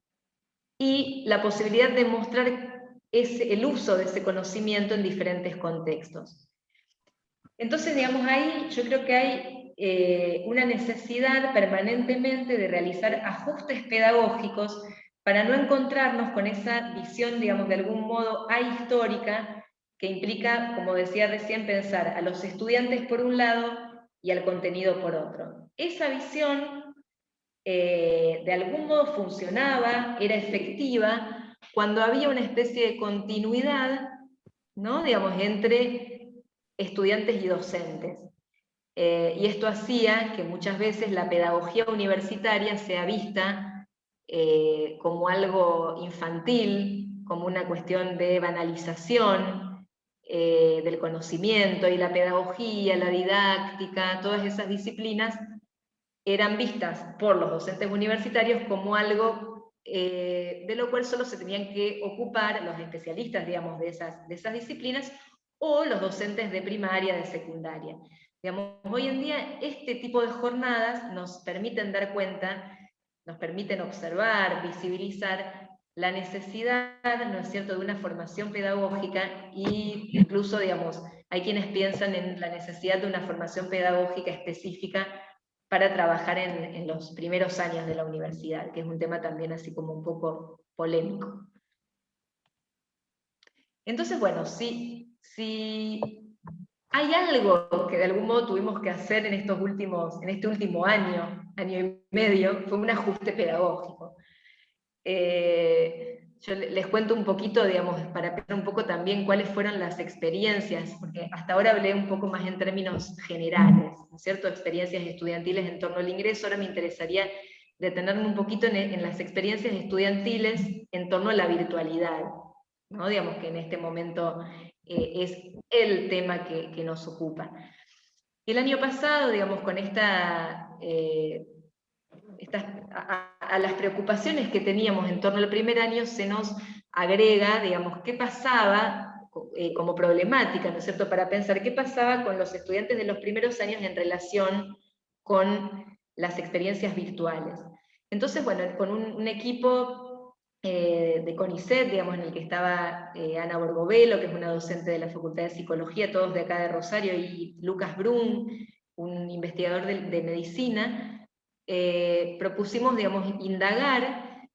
y la posibilidad de mostrar el uso de ese conocimiento en diferentes contextos. Entonces, digamos, ahí yo creo que hay una necesidad permanentemente de realizar ajustes pedagógicos para no encontrarnos con esa visión, digamos, de algún modo ahistórica, que implica, como decía recién, pensar a los estudiantes por un lado y al contenido por otro. Esa visión, de algún modo funcionaba, era efectiva, cuando había una especie de continuidad, ¿no? Digamos, entre estudiantes y docentes. Y esto hacía que muchas veces la pedagogía universitaria sea vista como algo infantil, como una cuestión de banalización del conocimiento, y la pedagogía, la didáctica, todas esas disciplinas eran vistas por los docentes universitarios como algo de lo cual solo se tenían que ocupar los especialistas, digamos, de esas disciplinas, o los docentes de primaria, de secundaria. Digamos, hoy en día este tipo de jornadas nos permiten dar cuenta, nos permiten observar, visibilizar la necesidad, ¿no es cierto?, de una formación pedagógica, e incluso, digamos, hay quienes piensan en la necesidad de una formación pedagógica específica para trabajar en los primeros años de la universidad, que es un tema también así como un poco polémico. Entonces, bueno, si hay algo que de algún modo tuvimos que hacer en este último año y medio, fue un ajuste pedagógico. Yo les cuento un poquito, digamos, para pensar un poco también cuáles fueron las experiencias, porque hasta ahora hablé un poco más en términos generales, ¿no es cierto?, experiencias estudiantiles en torno al ingreso. Ahora me interesaría detenerme un poquito en las experiencias estudiantiles en torno a la virtualidad, ¿no? Digamos que en este momento es el tema que nos ocupa. El año pasado, digamos, con a las preocupaciones que teníamos en torno al primer año se nos agrega, digamos, qué pasaba como problemática, ¿no es cierto?, para pensar qué pasaba con los estudiantes de los primeros años en relación con las experiencias virtuales. Entonces, bueno, con un equipo de CONICET, digamos, en el que estaba Ana Borgovelo, que es una docente de la Facultad de Psicología, todos de acá de Rosario, y Lucas Brun, un investigador de medicina, propusimos, digamos, indagar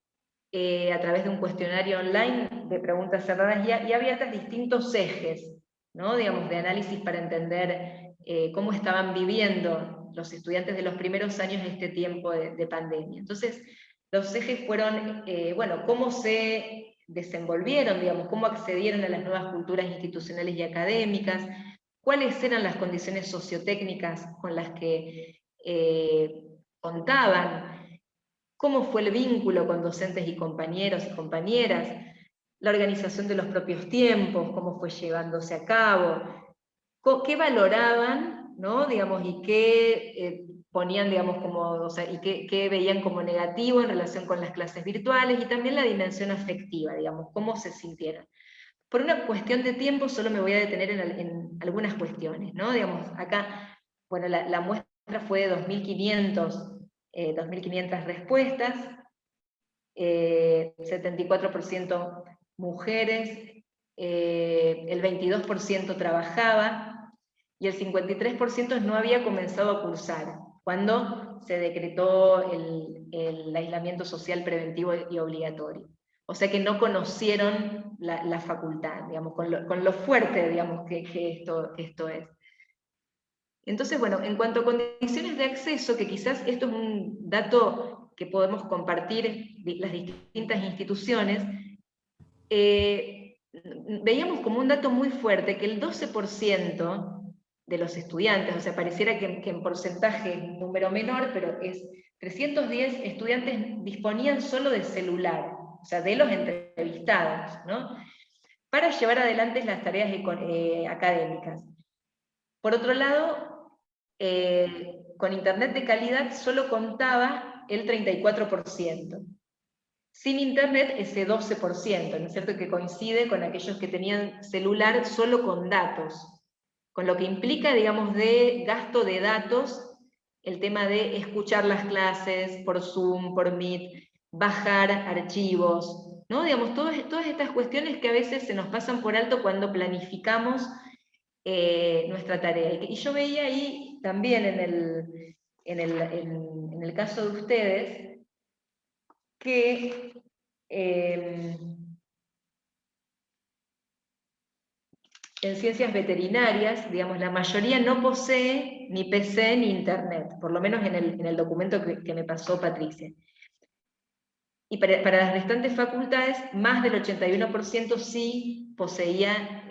a través de un cuestionario online de preguntas cerradas y abiertas distintos ejes, ¿no?, digamos, de análisis para entender cómo estaban viviendo los estudiantes de los primeros años este tiempo de pandemia. Entonces, los ejes fueron, bueno, cómo se desenvolvieron, digamos, cómo accedieron a las nuevas culturas institucionales y académicas, cuáles eran las condiciones sociotécnicas con las que contaban, cómo fue el vínculo con docentes y compañeros y compañeras, la organización de los propios tiempos, cómo fue llevándose a cabo, qué valoraban, ¿no?, digamos, y qué ponían, digamos, como, o sea, y qué veían como negativo en relación con las clases virtuales, y también la dimensión afectiva, digamos, cómo se sintieron. Por una cuestión de tiempo solo me voy a detener en algunas cuestiones, ¿no? Digamos, acá, bueno, la muestra fue de 2.500 respuestas, 74% mujeres, el 22% trabajaba, y el 53% no había comenzado a cursar, cuando se decretó el aislamiento social preventivo y obligatorio. o sea que no conocieron la facultad, digamos, con lo fuerte, digamos, que esto es. Entonces, bueno, en cuanto a condiciones de acceso, que quizás esto es un dato que podemos compartir las distintas instituciones, veíamos como un dato muy fuerte que el 12% de los estudiantes, o sea, pareciera que en porcentaje es un número menor, pero es 310 estudiantes disponían solo de celular, o sea, de los entrevistados, ¿no?, para llevar adelante las tareas académicas. Por otro lado, con internet de calidad solo contaba el 34%. Sin internet ese 12%, ¿no es cierto?, que coincide con aquellos que tenían celular solo con datos, con lo que implica, digamos, de gasto de datos, el tema de escuchar las clases por Zoom, por Meet, bajar archivos, ¿no? Digamos, todas estas cuestiones que a veces se nos pasan por alto cuando planificamos nuestra tarea. Y yo veía ahí también en el caso de ustedes, que en ciencias veterinarias, digamos, la mayoría no posee ni PC ni internet, por lo menos en el documento que me pasó Patricia. Y para las restantes facultades, más del 81% sí poseía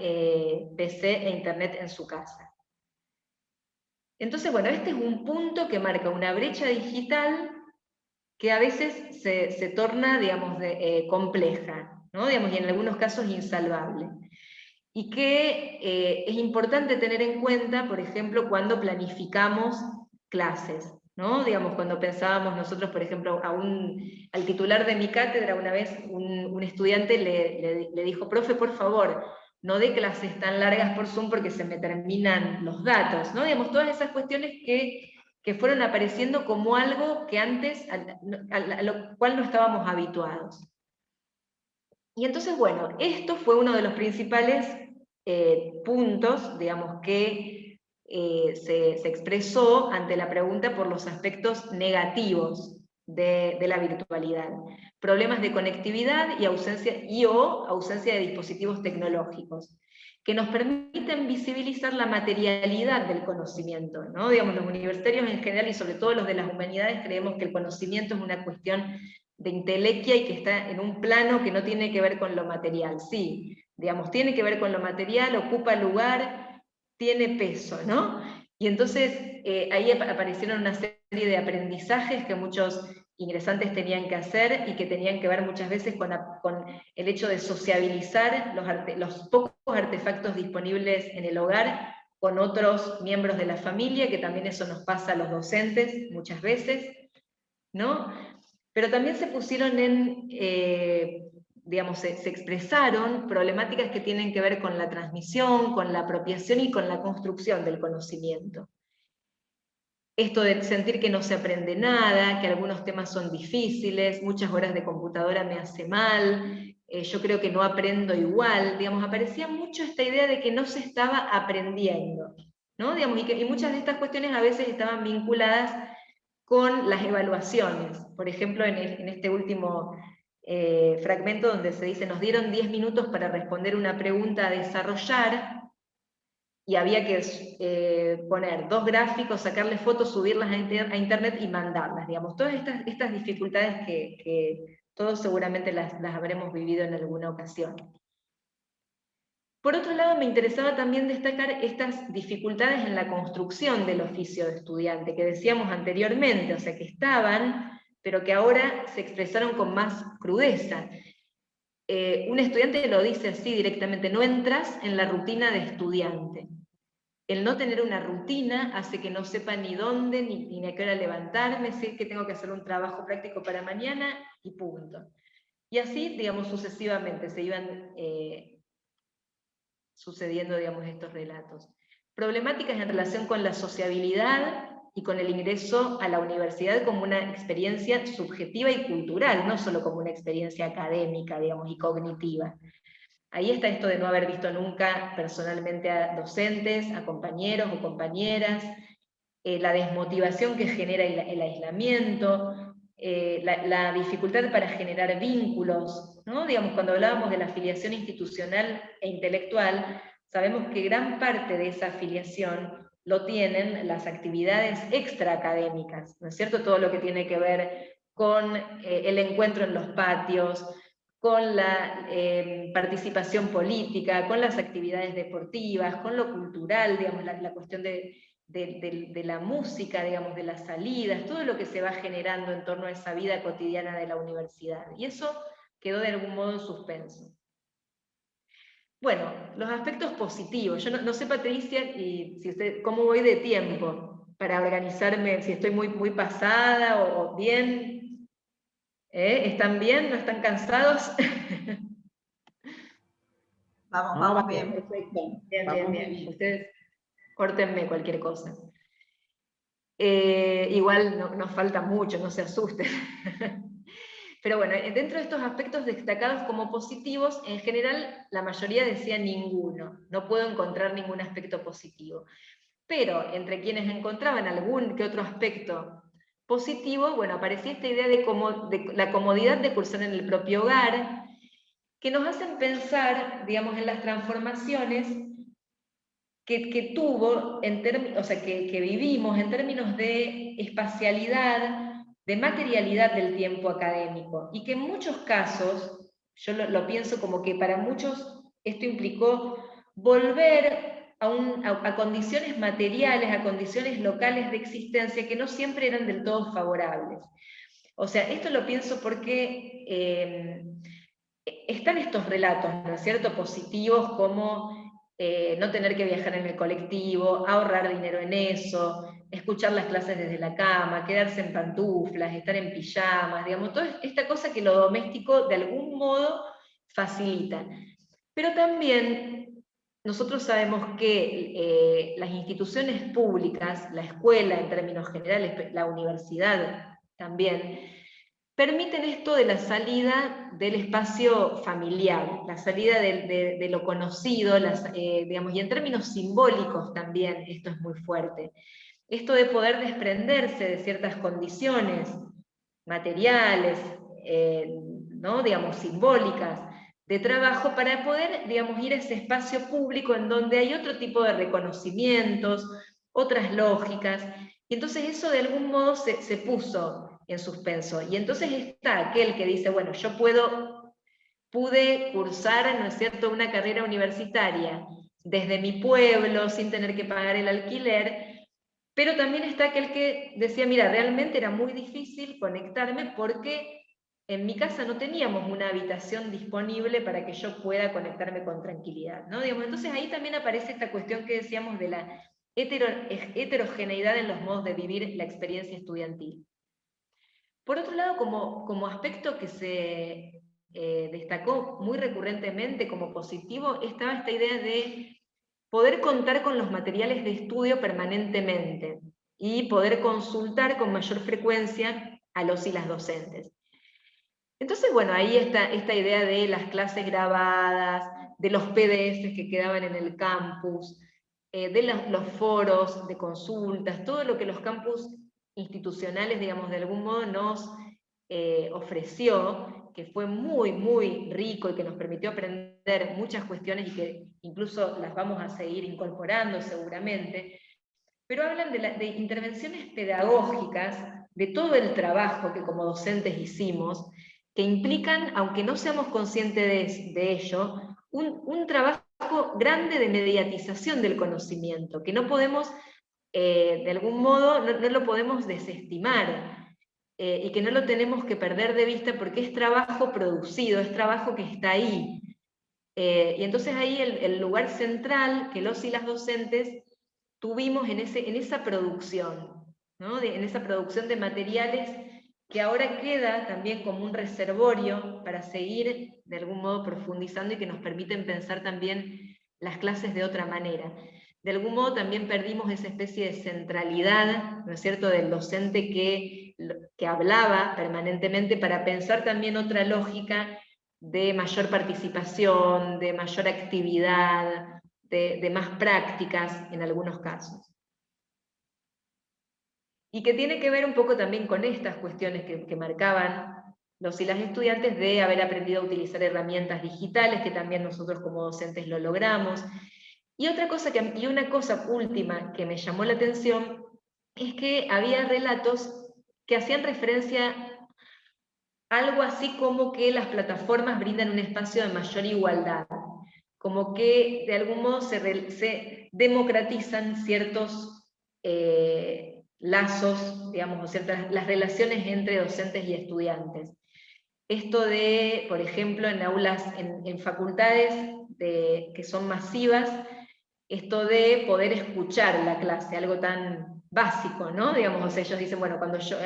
PC e internet en su casa. Entonces, bueno, este es un punto que marca una brecha digital que a veces se torna, digamos, compleja, ¿no? Digamos, y en algunos casos insalvable. Y que es importante tener en cuenta, por ejemplo, cuando planificamos clases, ¿no? Digamos, cuando pensábamos nosotros, por ejemplo, al titular de mi cátedra, una vez un estudiante le dijo: profe, por favor, no dé clases tan largas por Zoom porque se me terminan los datos, ¿no? Digamos, todas esas cuestiones que fueron apareciendo como algo que antes, a lo cual no estábamos habituados. Y entonces, bueno, esto fue uno de los principales puntos, digamos, que se expresó ante la pregunta por los aspectos negativos de la virtualidad. Problemas de conectividad y ausencia de dispositivos tecnológicos, que nos permiten visibilizar la materialidad del conocimiento, ¿no? Digamos, los universitarios en general, y sobre todo los de las humanidades, creemos que el conocimiento es una cuestión de intelequia y que está en un plano que no tiene que ver con lo material. Sí, digamos, tiene que ver con lo material, ocupa lugar, tiene peso, ¿no? Y entonces ahí aparecieron una serie de aprendizajes que muchos ingresantes tenían que hacer y que tenían que ver muchas veces con el hecho de sociabilizar los pocos artefactos disponibles en el hogar con otros miembros de la familia, que también eso nos pasa a los docentes muchas veces, ¿no? Pero también se pusieron digamos, se expresaron problemáticas que tienen que ver con la transmisión, con la apropiación y con la construcción del conocimiento. Esto de sentir que no se aprende nada, que algunos temas son difíciles, muchas horas de computadora me hace mal, yo creo que no aprendo igual, digamos, aparecía mucho esta idea de que no se estaba aprendiendo, ¿no? Digamos, y muchas de estas cuestiones a veces estaban vinculadas con las evaluaciones. Por ejemplo, en este último fragmento donde se dice: nos dieron 10 minutos para responder una pregunta a desarrollar, y había que poner 2 gráficos, sacarle fotos, subirlas a internet y mandarlas. Digamos, todas estas dificultades que todos seguramente las habremos vivido en alguna ocasión. Por otro lado, me interesaba también destacar estas dificultades en la construcción del oficio de estudiante, que decíamos anteriormente, o sea, que estaban, pero que ahora se expresaron con más crudeza. Un estudiante lo dice así directamente: no entras en la rutina de estudiante. El no tener una rutina hace que no sepa ni dónde, ni a qué hora levantarme, sé que tengo que hacer un trabajo práctico para mañana, y punto. Y así, digamos, sucesivamente se iban sucediendo, digamos, estos relatos. Problemáticas en relación con la sociabilidad y con el ingreso a la universidad como una experiencia subjetiva y cultural, no solo como una experiencia académica, digamos, y cognitiva. Ahí está esto de no haber visto nunca personalmente a docentes, a compañeros o compañeras, la desmotivación que genera el aislamiento, la dificultad para generar vínculos, ¿no? Digamos, cuando hablábamos de la afiliación institucional e intelectual, sabemos que gran parte de esa afiliación lo tienen las actividades extraacadémicas, ¿no es cierto? Todo lo que tiene que ver con el encuentro en los patios, con la participación política, con las actividades deportivas, con lo cultural, digamos, la cuestión de la música, digamos, de las salidas, todo lo que se va generando en torno a esa vida cotidiana de la universidad. Y eso quedó de algún modo en suspenso. Bueno, los aspectos positivos. Yo no sé, Patricia, y si usted, cómo voy de tiempo para organizarme, si estoy muy pasada o bien. ¿Están bien? ¿No están cansados? Vamos bien. Perfecto. Vamos Bien. Ustedes córtenme cualquier cosa. Igual nos falta mucho, no se asusten. Pero bueno, dentro de estos aspectos destacados como positivos, en general la mayoría decía ninguno. No puedo encontrar ningún aspecto positivo. Pero entre quienes encontraban algún que otro aspecto positivo, bueno, aparecía esta idea de la comodidad de cursar en el propio hogar, que nos hacen pensar, digamos, en las transformaciones que tuvo, que vivimos en términos de espacialidad, de materialidad del tiempo académico, y que en muchos casos, yo lo pienso como que para muchos esto implicó volver a condiciones materiales, a condiciones locales de existencia que no siempre eran del todo favorables. O sea, esto lo pienso porque están estos relatos, ¿no es cierto?, positivos como no tener que viajar en el colectivo, ahorrar dinero en eso, escuchar las clases desde la cama, quedarse en pantuflas, estar en pijamas, digamos, toda esta cosa que lo doméstico de algún modo facilita. Pero también nosotros sabemos que las instituciones públicas, la escuela en términos generales, la universidad también, permiten esto de la salida del espacio familiar, la salida de lo conocido, digamos, y en términos simbólicos también esto es muy fuerte. Esto de poder desprenderse de ciertas condiciones materiales, ¿no? Digamos, simbólicas, de trabajo, para poder, digamos, ir a ese espacio público en donde hay otro tipo de reconocimientos, otras lógicas, y entonces eso de algún modo se puso en suspenso. Y entonces está aquel que dice, bueno, yo pude cursar, ¿no es cierto?, una carrera universitaria desde mi pueblo, sin tener que pagar el alquiler, pero también está aquel que decía, mira, realmente era muy difícil conectarme porque en mi casa no teníamos una habitación disponible para que yo pueda conectarme con tranquilidad, ¿no? Digamos, entonces ahí también aparece esta cuestión que decíamos de la heterogeneidad en los modos de vivir la experiencia estudiantil. Por otro lado, como aspecto que se destacó muy recurrentemente como positivo, estaba esta idea de poder contar con los materiales de estudio permanentemente y poder consultar con mayor frecuencia a los y las docentes. Entonces, bueno, ahí está esta idea de las clases grabadas, de los PDFs que quedaban en el campus, de los foros de consultas, todo lo que los campus institucionales, digamos, de algún modo nos ofreció, que fue muy rico y que nos permitió aprender muchas cuestiones y que incluso las vamos a seguir incorporando seguramente, pero hablan de intervenciones pedagógicas, de todo el trabajo que como docentes hicimos, que implican, aunque no seamos conscientes de ello, un trabajo grande de mediatización del conocimiento, que no podemos, de algún modo, no lo podemos desestimar, y que no lo tenemos que perder de vista porque es trabajo producido, es trabajo que está ahí. Y entonces ahí el lugar central que los y las docentes tuvimos en esa producción, ¿no? En esa producción de materiales que ahora queda también como un reservorio para seguir de algún modo profundizando y que nos permiten pensar también las clases de otra manera. De algún modo también perdimos esa especie de centralidad, ¿no es cierto?, del docente que hablaba permanentemente, para pensar también otra lógica de mayor participación, de mayor actividad, de más prácticas en algunos casos. y que tiene que ver un poco también con estas cuestiones que marcaban los y las estudiantes de haber aprendido a utilizar herramientas digitales, que también nosotros como docentes lo logramos. Y una cosa última que me llamó la atención es que había relatos que hacían referencia a algo así como que las plataformas brindan un espacio de mayor igualdad, como que de algún modo se democratizan ciertos lazos, digamos, o ciertas, las relaciones entre docentes y estudiantes. Esto de, por ejemplo, en aulas, en facultades que son masivas, esto de poder escuchar la clase, algo tan básico, ¿no? Digamos, o sea, ellos dicen, bueno,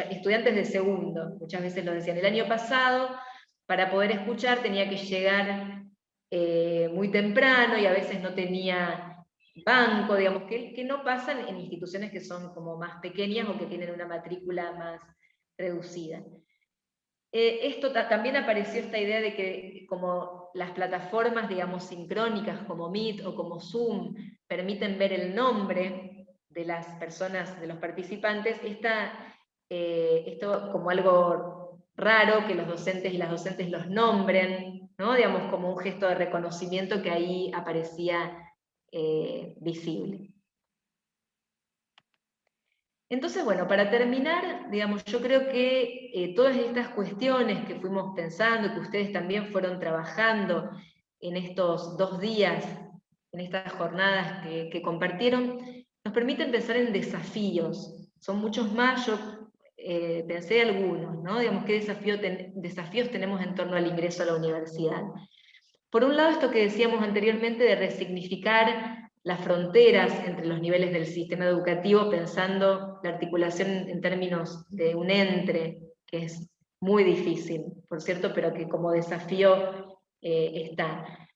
estudiantes de segundo, muchas veces lo decían, el año pasado, para poder escuchar tenía que llegar muy temprano y a veces no tenía banco, digamos, que no pasan en instituciones que son como más pequeñas o que tienen una matrícula más reducida. También apareció esta idea de que como las plataformas, digamos, sincrónicas como Meet o como Zoom permiten ver el nombre de las personas, de los participantes, esto como algo raro que los docentes y las docentes los nombren, ¿no? Digamos, como un gesto de reconocimiento que ahí aparecía visible. Entonces, bueno, para terminar, digamos, yo creo que todas estas cuestiones que fuimos pensando, que ustedes también fueron trabajando en estos 2 días, en estas jornadas que compartieron, nos permiten pensar en desafíos. Son muchos más, yo pensé algunos, ¿no? Digamos, ¿qué desafíos tenemos en torno al ingreso a la universidad? Por un lado, esto que decíamos anteriormente de resignificar las fronteras entre los niveles del sistema educativo, pensando la articulación en términos de un entre, que es muy difícil, por cierto, pero que como desafío está.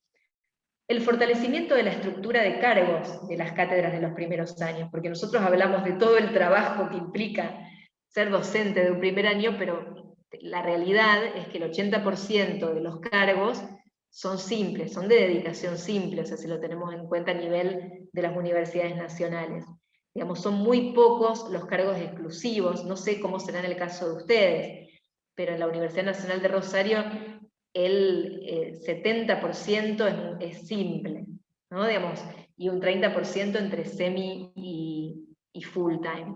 El fortalecimiento de la estructura de cargos de las cátedras de los primeros años, porque nosotros hablamos de todo el trabajo que implica ser docente de un primer año, pero la realidad es que el 80% de los cargos son simples, son de dedicación simple, o sea, si lo tenemos en cuenta a nivel de las universidades nacionales. Digamos, son muy pocos los cargos exclusivos, no sé cómo será en el caso de ustedes, pero en la Universidad Nacional de Rosario el 70% es simple, ¿no? Digamos, y un 30% entre semi y full time.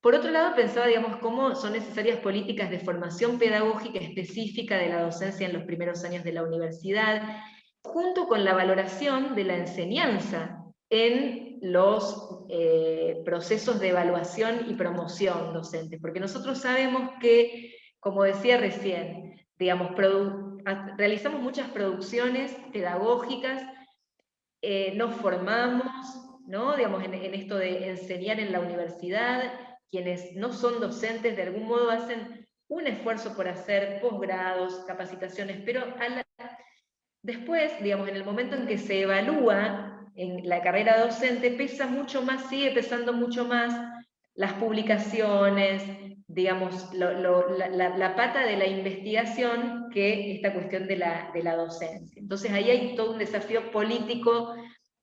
Por otro lado, pensaba, digamos, cómo son necesarias políticas de formación pedagógica específica de la docencia en los primeros años de la universidad, junto con la valoración de la enseñanza en los procesos de evaluación y promoción docente, porque nosotros sabemos que, como decía recién, digamos, realizamos muchas producciones pedagógicas, nos formamos, ¿no? Digamos, en esto de enseñar en la universidad, quienes no son docentes de algún modo hacen un esfuerzo por hacer posgrados, capacitaciones, pero después, digamos, en el momento en que se evalúa en la carrera docente, pesa mucho más, sigue pesando mucho más las publicaciones, digamos, la pata de la investigación que esta cuestión de la docencia. Entonces ahí hay todo un desafío político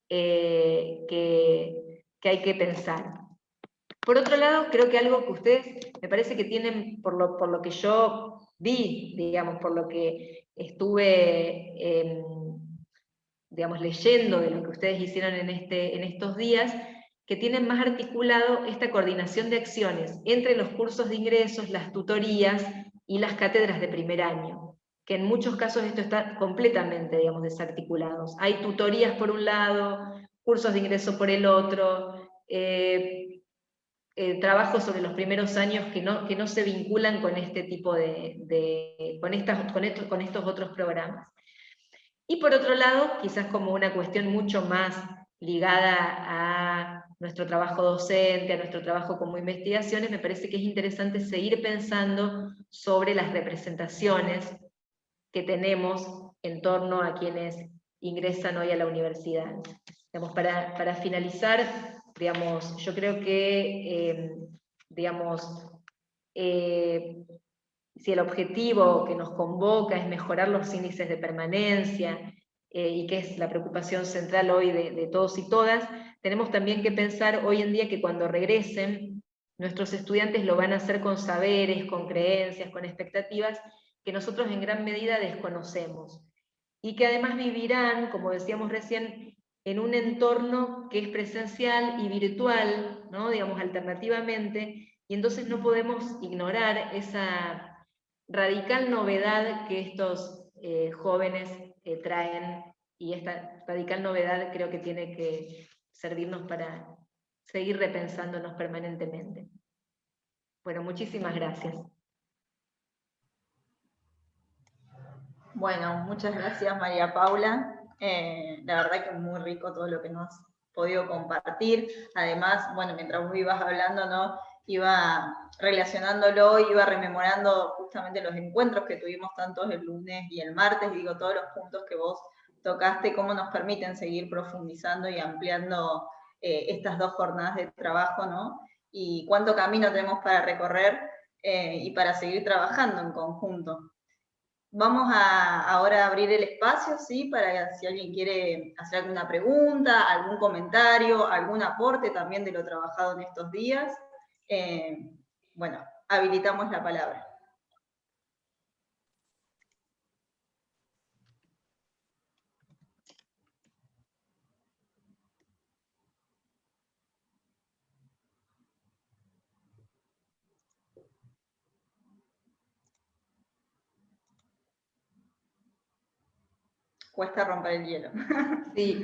que hay que pensar. Por otro lado, creo que algo que ustedes me parece que tienen, por lo que yo vi, digamos, por lo que estuve digamos, leyendo de lo que ustedes hicieron en estos días, que tienen más articulado esta coordinación de acciones entre los cursos de ingresos, las tutorías y las cátedras de primer año, que en muchos casos esto está completamente, digamos, desarticulados. Hay tutorías por un lado, cursos de ingreso por el otro, trabajos sobre los primeros años que no se vinculan con este tipo con estos otros programas. Y por otro lado, quizás como una cuestión mucho más ligada a nuestro trabajo docente, a nuestro trabajo como investigaciones, me parece que es interesante seguir pensando sobre las representaciones que tenemos en torno a quienes ingresan hoy a la universidad. Digamos, para finalizar, digamos, yo creo que si el objetivo que nos convoca es mejorar los índices de permanencia, y que es la preocupación central hoy de todos y todas, tenemos también que pensar hoy en día que cuando regresen, nuestros estudiantes lo van a hacer con saberes, con creencias, con expectativas, que nosotros en gran medida desconocemos. Y que además vivirán, como decíamos recién, en un entorno que es presencial y virtual, ¿no? Digamos, alternativamente, y entonces no podemos ignorar esa radical novedad que estos jóvenes traen, y esta radical novedad creo que tiene que servirnos para seguir repensándonos permanentemente. Bueno, muchísimas gracias. Bueno, muchas gracias María Paula. La verdad que es muy rico todo lo que nos has podido compartir. Además, bueno, mientras vos ibas hablando, ¿no? Iba relacionándolo, iba rememorando justamente los encuentros que tuvimos tanto el lunes y el martes, digo, todos los puntos que vos tocaste, cómo nos permiten seguir profundizando y ampliando estas 2 jornadas de trabajo, ¿no? Y cuánto camino tenemos para recorrer y para seguir trabajando en conjunto. Vamos ahora a abrir el espacio, ¿sí? Para si alguien quiere hacer alguna pregunta, algún comentario, algún aporte también de lo trabajado en estos días. Bueno, habilitamos la palabra. Cuesta romper el hielo. Sí.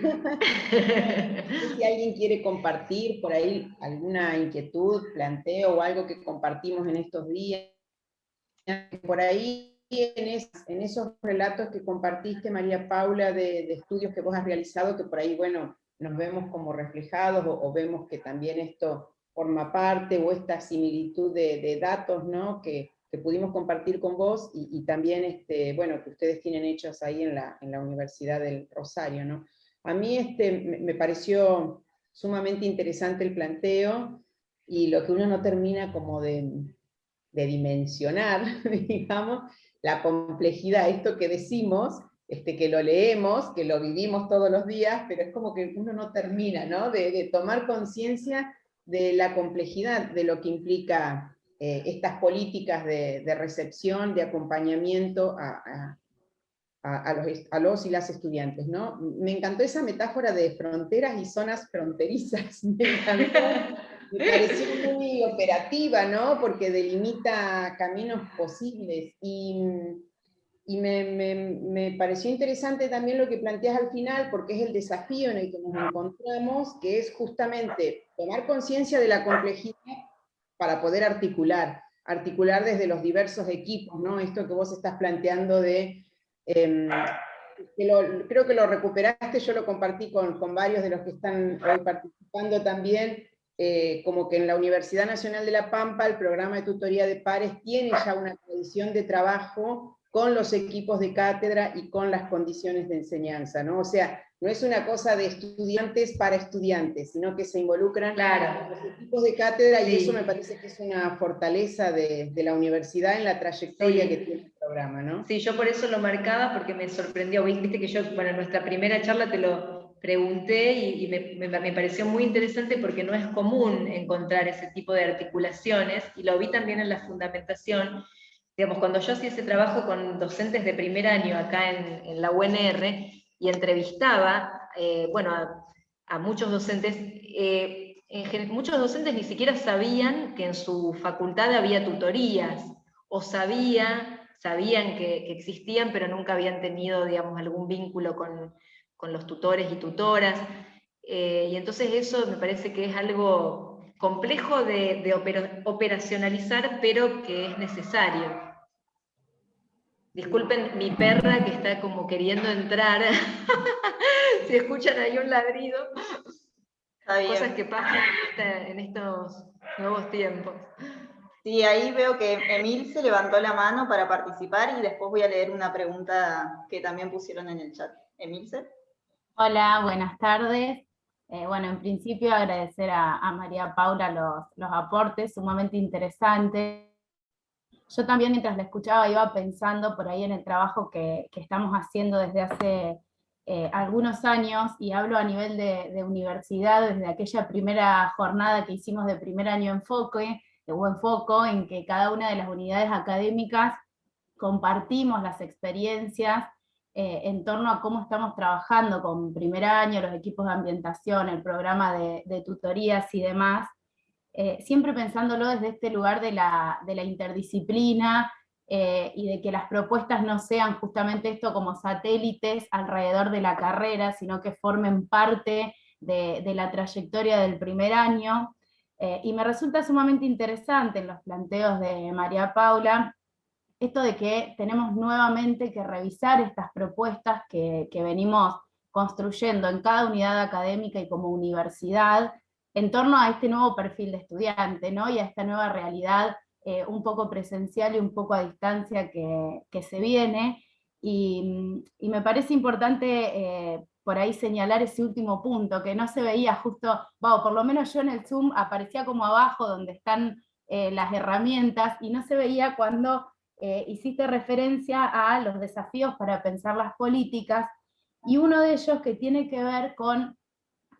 Si alguien quiere compartir por ahí alguna inquietud, planteo o algo que compartimos en estos días, por ahí en esos relatos que compartiste, María Paula, de estudios que vos has realizado, que por ahí, bueno, nos vemos como reflejados o vemos que también esto forma parte, o esta similitud de datos, ¿no? Que pudimos compartir con vos, y también, bueno, que ustedes tienen hechos ahí en la Universidad del Rosario, ¿no? A mí me pareció sumamente interesante el planteo, y lo que uno no termina como de dimensionar, digamos, la complejidad, esto que decimos, que lo leemos, que lo vivimos todos los días, pero es como que uno no termina, ¿no? De tomar conciencia de la complejidad de lo que implica estas políticas de recepción, de acompañamiento a los y las estudiantes, ¿no? Me encantó esa metáfora de fronteras y zonas fronterizas, me encantó. Me pareció muy operativa, ¿no? Porque delimita caminos posibles, y me pareció interesante también lo que planteas al final, porque es el desafío en el que nos encontramos, que es justamente tomar conciencia de la complejidad para poder articular desde los diversos equipos, ¿no? Esto que vos estás planteando de... creo que lo recuperaste, yo lo compartí con varios de los que están hoy participando también, como que en la Universidad Nacional de La Pampa el programa de tutoría de pares tiene ya una tradición de trabajo con los equipos de cátedra y con las condiciones de enseñanza, ¿no? O sea, no es una cosa de estudiantes para estudiantes, sino que se involucran los equipos de cátedra, y eso me parece que es una fortaleza de la universidad en la trayectoria que tiene el programa, ¿no? Sí, yo por eso lo marcaba, porque me sorprendió. Viste que yo, bueno, en nuestra primera charla te lo pregunté, y me pareció muy interesante, porque no es común encontrar ese tipo de articulaciones, y lo vi también en la fundamentación. Digamos, cuando yo hacía ese trabajo con docentes de primer año acá en la UNR, y entrevistaba, bueno, a muchos docentes, muchos docentes ni siquiera sabían que en su facultad había tutorías, o sabían que existían, pero nunca habían tenido, digamos, algún vínculo con los tutores y tutoras. Y entonces eso me parece que es algo complejo de operacionalizar, pero que es necesario. Disculpen mi perra, que está como queriendo entrar. Si escuchan ahí un ladrido. Cosas que pasan en estos nuevos tiempos. Sí, ahí veo que Emil se levantó la mano para participar, y después voy a leer una pregunta que también pusieron en el chat. Emilce. Hola, buenas tardes. Bueno, en principio agradecer a María Paula los aportes, sumamente interesantes. Yo también, mientras la escuchaba, iba pensando por ahí en el trabajo que estamos haciendo desde hace algunos años, y hablo a nivel de universidad, desde aquella primera jornada que hicimos de primer año de Buen Foco, en que cada una de las unidades académicas compartimos las experiencias en torno a cómo estamos trabajando con primer año, los equipos de ambientación, el programa de tutorías y demás, siempre pensándolo desde este lugar de la interdisciplina, y de que las propuestas no sean justamente esto como satélites alrededor de la carrera, sino que formen parte de la trayectoria del primer año. Y me resulta sumamente interesante en los planteos de María Paula esto de que tenemos nuevamente que revisar estas propuestas que venimos construyendo en cada unidad académica y como universidad en torno a este nuevo perfil de estudiante, ¿no? Y a esta nueva realidad un poco presencial y un poco a distancia que se viene. Y me parece importante por ahí señalar ese último punto, que no se veía justo, bueno, por lo menos yo en el Zoom aparecía como abajo donde están las herramientas, y no se veía cuando hiciste referencia a los desafíos para pensar las políticas, y uno de ellos que tiene que ver con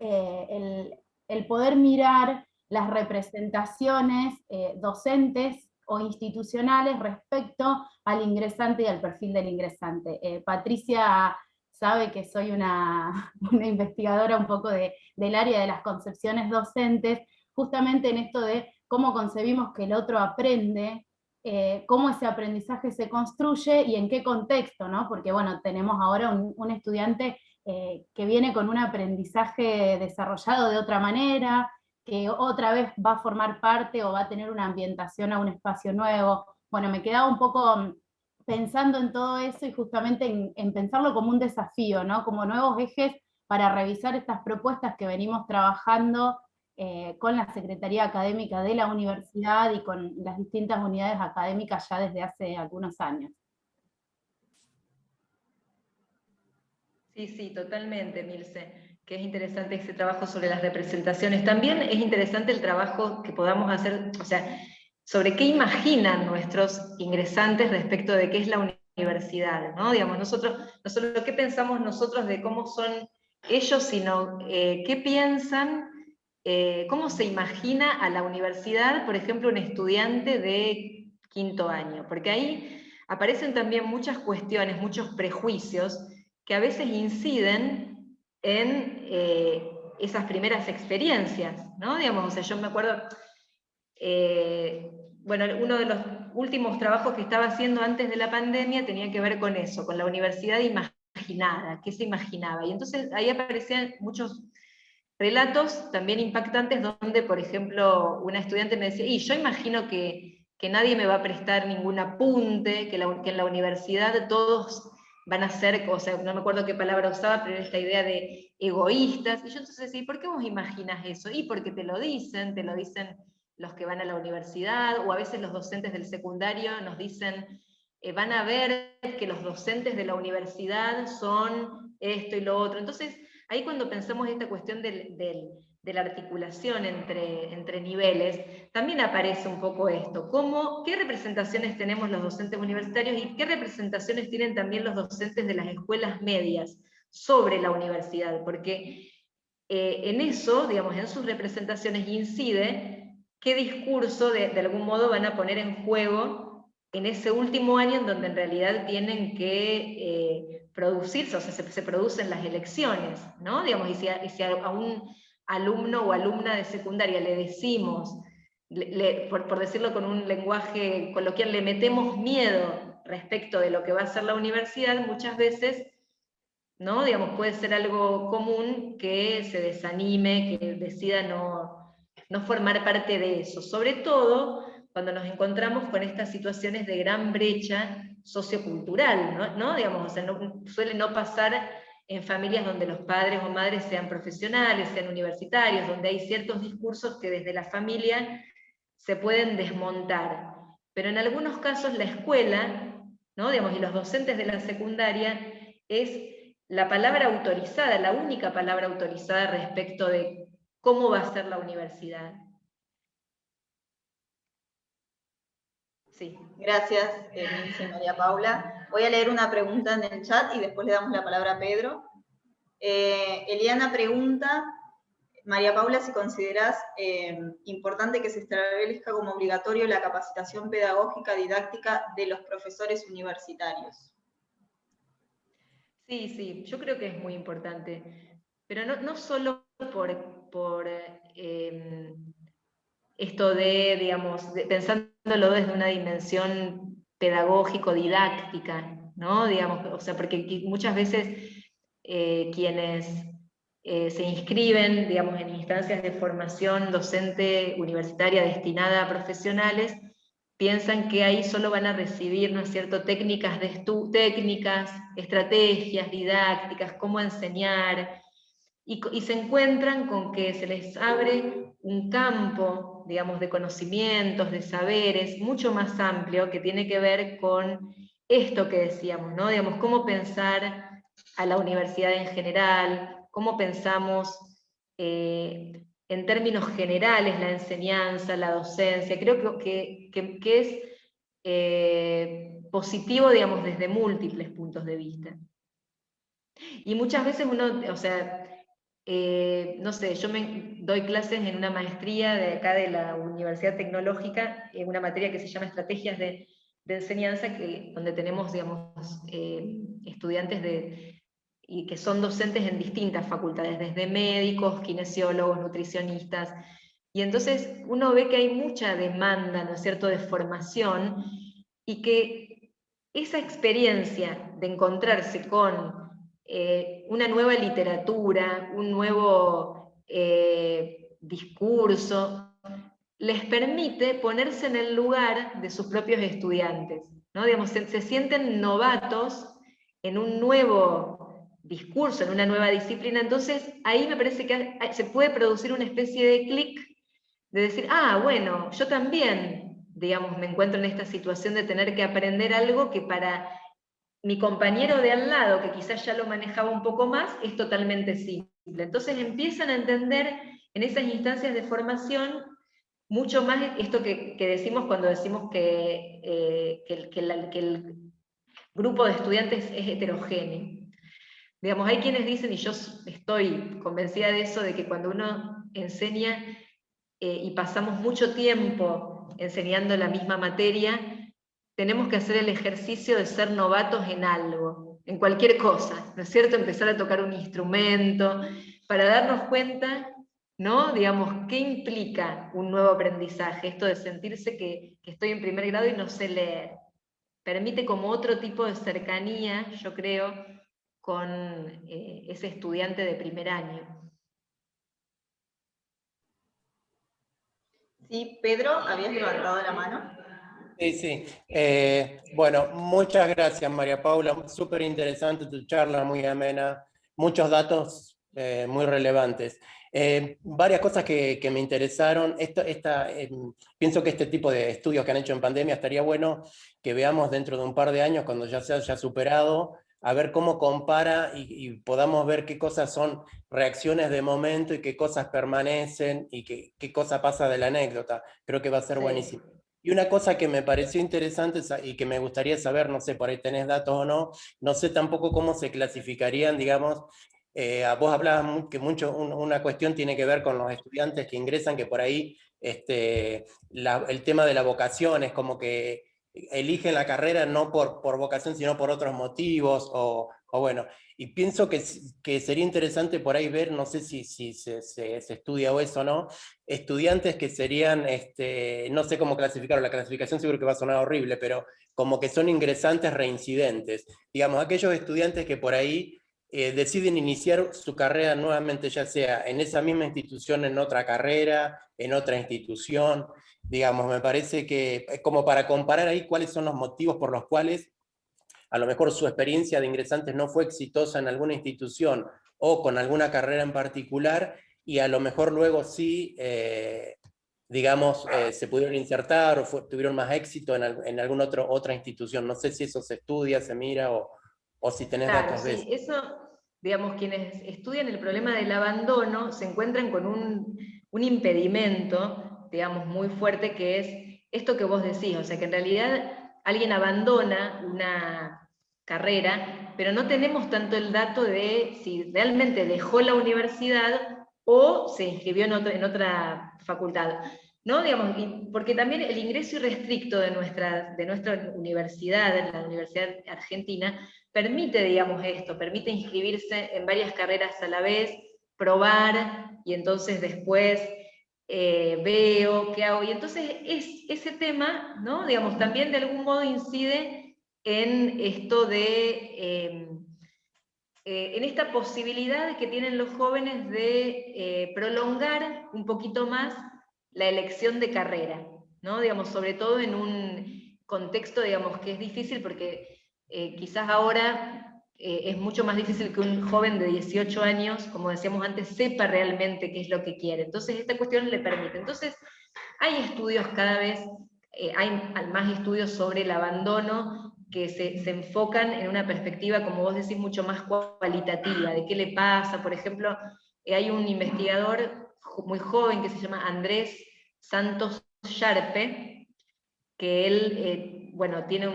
el poder mirar las representaciones docentes o institucionales respecto al ingresante y al perfil del ingresante. Patricia sabe que soy una investigadora un poco del área de las concepciones docentes, justamente en esto de cómo concebimos que el otro aprende, cómo ese aprendizaje se construye y en qué contexto, ¿no? Porque bueno, tenemos ahora un estudiante que viene con un aprendizaje desarrollado de otra manera, que otra vez va a formar parte o va a tener una ambientación a un espacio nuevo. Bueno, me quedaba un poco pensando en todo eso y justamente en pensarlo como un desafío, ¿no? Como nuevos ejes para revisar estas propuestas que venimos trabajando con la Secretaría Académica de la Universidad y con las distintas unidades académicas ya desde hace algunos años. Sí, sí, totalmente, Milce, que es interesante ese trabajo sobre las representaciones. También es interesante el trabajo que podamos hacer, o sea, sobre qué imaginan nuestros ingresantes respecto de qué es la universidad, ¿no? Digamos, no solo qué pensamos nosotros de cómo son ellos, sino qué piensan, cómo se imagina a la universidad, por ejemplo, un estudiante de quinto año, porque ahí aparecen también muchas cuestiones, muchos prejuicios, que a veces inciden en esas primeras experiencias, ¿no? Digamos, o sea, yo me acuerdo, bueno, uno de los últimos trabajos que estaba haciendo antes de la pandemia tenía que ver con eso, con la universidad imaginada, qué se imaginaba, y entonces ahí aparecían muchos relatos también impactantes donde, por ejemplo, una estudiante me decía, y yo imagino que nadie me va a prestar ningún apunte, que en la universidad todos van a ser, o sea, no me acuerdo qué palabra usaba, pero era esta idea de egoístas. Y yo entonces decía, ¿y por qué vos imaginas eso? Y porque te lo dicen los que van a la universidad, o a veces los docentes del secundario nos dicen, van a ver que los docentes de la universidad son esto y lo otro. Entonces, ahí cuando pensamos esta cuestión de la articulación entre niveles, también aparece un poco esto, qué representaciones tenemos los docentes universitarios y qué representaciones tienen también los docentes de las escuelas medias sobre la universidad, porque en eso, digamos, en sus representaciones incide qué discurso de algún modo van a poner en juego en ese último año en donde en realidad tienen que producirse, o sea, se producen las elecciones, ¿no? Digamos, y si a un alumno o alumna de secundaria le decimos, por decirlo con un lenguaje coloquial, le metemos miedo respecto de lo que va a ser la universidad, muchas veces, ¿no? Digamos, puede ser algo común que se desanime, que decida no formar parte de eso, sobre todo cuando nos encontramos con estas situaciones de gran brecha sociocultural, ¿no? Digamos, o sea, suele no pasar en familias donde los padres o madres sean profesionales, sean universitarios, donde hay ciertos discursos que desde la familia se pueden desmontar. Pero en algunos casos la escuela, ¿no? Digamos, y los docentes de la secundaria es la palabra autorizada, la única palabra autorizada respecto de cómo va a ser la universidad. Sí. Gracias, Milce y María Paula. Voy a leer una pregunta en el chat y después le damos la palabra a Pedro. Eliana pregunta, María Paula, si considerás importante que se establezca como obligatorio la capacitación pedagógica didáctica de los profesores universitarios. Sí, sí, yo creo que es muy importante, pero no solo por esto de, digamos, pensándolo desde una dimensión pedagógico-didáctica, ¿no? Digamos, o sea, porque muchas veces quienes se inscriben, digamos, en instancias de formación docente universitaria destinada a profesionales, piensan que ahí solo van a recibir, ¿no es cierto?, técnicas, estrategias didácticas, cómo enseñar, y se encuentran con que se les abre un campo, digamos, de conocimientos, de saberes, mucho más amplio, que tiene que ver con esto que decíamos, ¿no? Digamos, cómo pensar a la universidad en general, cómo pensamos en términos generales la enseñanza, la docencia. Creo que es positivo, digamos, desde múltiples puntos de vista. Y muchas veces uno, o sea, no sé, yo me doy clases en una maestría de acá de la Universidad Tecnológica, en una materia que se llama Estrategias de Enseñanza, donde tenemos, digamos, estudiantes y que son docentes en distintas facultades, desde médicos, kinesiólogos, nutricionistas, y entonces uno ve que hay mucha demanda, ¿no es cierto?, de formación, y que esa experiencia de encontrarse con una nueva literatura, un nuevo discurso, les permite ponerse en el lugar de sus propios estudiantes, ¿no? Digamos, se sienten novatos en un nuevo discurso, en una nueva disciplina. Entonces ahí me parece que se puede producir una especie de clic de decir, ah, bueno, yo también, digamos, me encuentro en esta situación de tener que aprender algo que para mi compañero de al lado, que quizás ya lo manejaba un poco más, es totalmente simple. Entonces empiezan a entender en esas instancias de formación mucho más esto que decimos cuando decimos que el grupo de estudiantes es heterogéneo. Digamos, hay quienes dicen, y yo estoy convencida de eso, de que cuando uno enseña y pasamos mucho tiempo enseñando la misma materia, tenemos que hacer el ejercicio de ser novatos en algo, en cualquier cosa, ¿no es cierto? Empezar a tocar un instrumento, para darnos cuenta, ¿no? Digamos, ¿qué implica un nuevo aprendizaje? Esto de sentirse que estoy en primer grado y no sé leer. Permite como otro tipo de cercanía, yo creo, con ese estudiante de primer año. Sí, Pedro, habías levantado la mano. Sí, sí. Bueno, muchas gracias, María Paula. Súper interesante tu charla, muy amena. Muchos datos muy relevantes. Varias cosas que me interesaron. Pienso que este tipo de estudios que han hecho en pandemia estaría bueno que veamos dentro de un par de años, cuando ya se haya superado, a ver cómo compara y podamos ver qué cosas son reacciones de momento y qué cosas permanecen y qué cosa pasa de la anécdota. Creo que va a ser buenísimo. Y una cosa que me pareció interesante y que me gustaría saber, no sé, por ahí tenés datos o no, no sé tampoco cómo se clasificarían, digamos, vos hablabas que una cuestión tiene que ver con los estudiantes que ingresan, que por ahí el tema de la vocación es como que eligen la carrera no por vocación, sino por otros motivos, o bueno, y pienso que sería interesante por ahí ver, no sé si se estudia o eso o no, estudiantes que serían, no sé cómo clasificarlo, la clasificación seguro que va a sonar horrible, pero como que son ingresantes reincidentes. Digamos, aquellos estudiantes que por ahí deciden iniciar su carrera nuevamente, ya sea en esa misma institución, en otra carrera, en otra institución. Digamos, me parece que es como para comparar ahí cuáles son los motivos por los cuales a lo mejor su experiencia de ingresantes no fue exitosa en alguna institución o con alguna carrera en particular, y a lo mejor luego sí, digamos, se pudieron insertar o tuvieron más éxito en alguna otra institución. No sé si eso se estudia, se mira o si tenés datos de eso. Sí, eso, digamos, quienes estudian el problema del abandono se encuentran con un impedimento, digamos, muy fuerte, que es esto que vos decís, o sea, que en realidad alguien abandona carrera, pero no tenemos tanto el dato de si realmente dejó la universidad o se inscribió en otra facultad. ¿No? Digamos, porque también el ingreso irrestricto de nuestra universidad, la Universidad Argentina, permite, digamos, esto, permite inscribirse en varias carreras a la vez, probar, y entonces después veo qué hago. Y entonces ese tema, ¿no? Digamos, también de algún modo incide en esto de... en esta posibilidad que tienen los jóvenes de prolongar un poquito más la elección de carrera, ¿no? Digamos, sobre todo en un contexto, digamos, que es difícil porque quizás ahora es mucho más difícil que un joven de 18 años, como decíamos antes, sepa realmente qué es lo que quiere. Entonces esta cuestión le permite. Entonces hay estudios cada vez, hay más estudios sobre el abandono que se enfocan en una perspectiva, como vos decís, mucho más cualitativa, de qué le pasa. Por ejemplo, hay un investigador muy joven que se llama Andrés Santos Sharpe, que él, bueno, tiene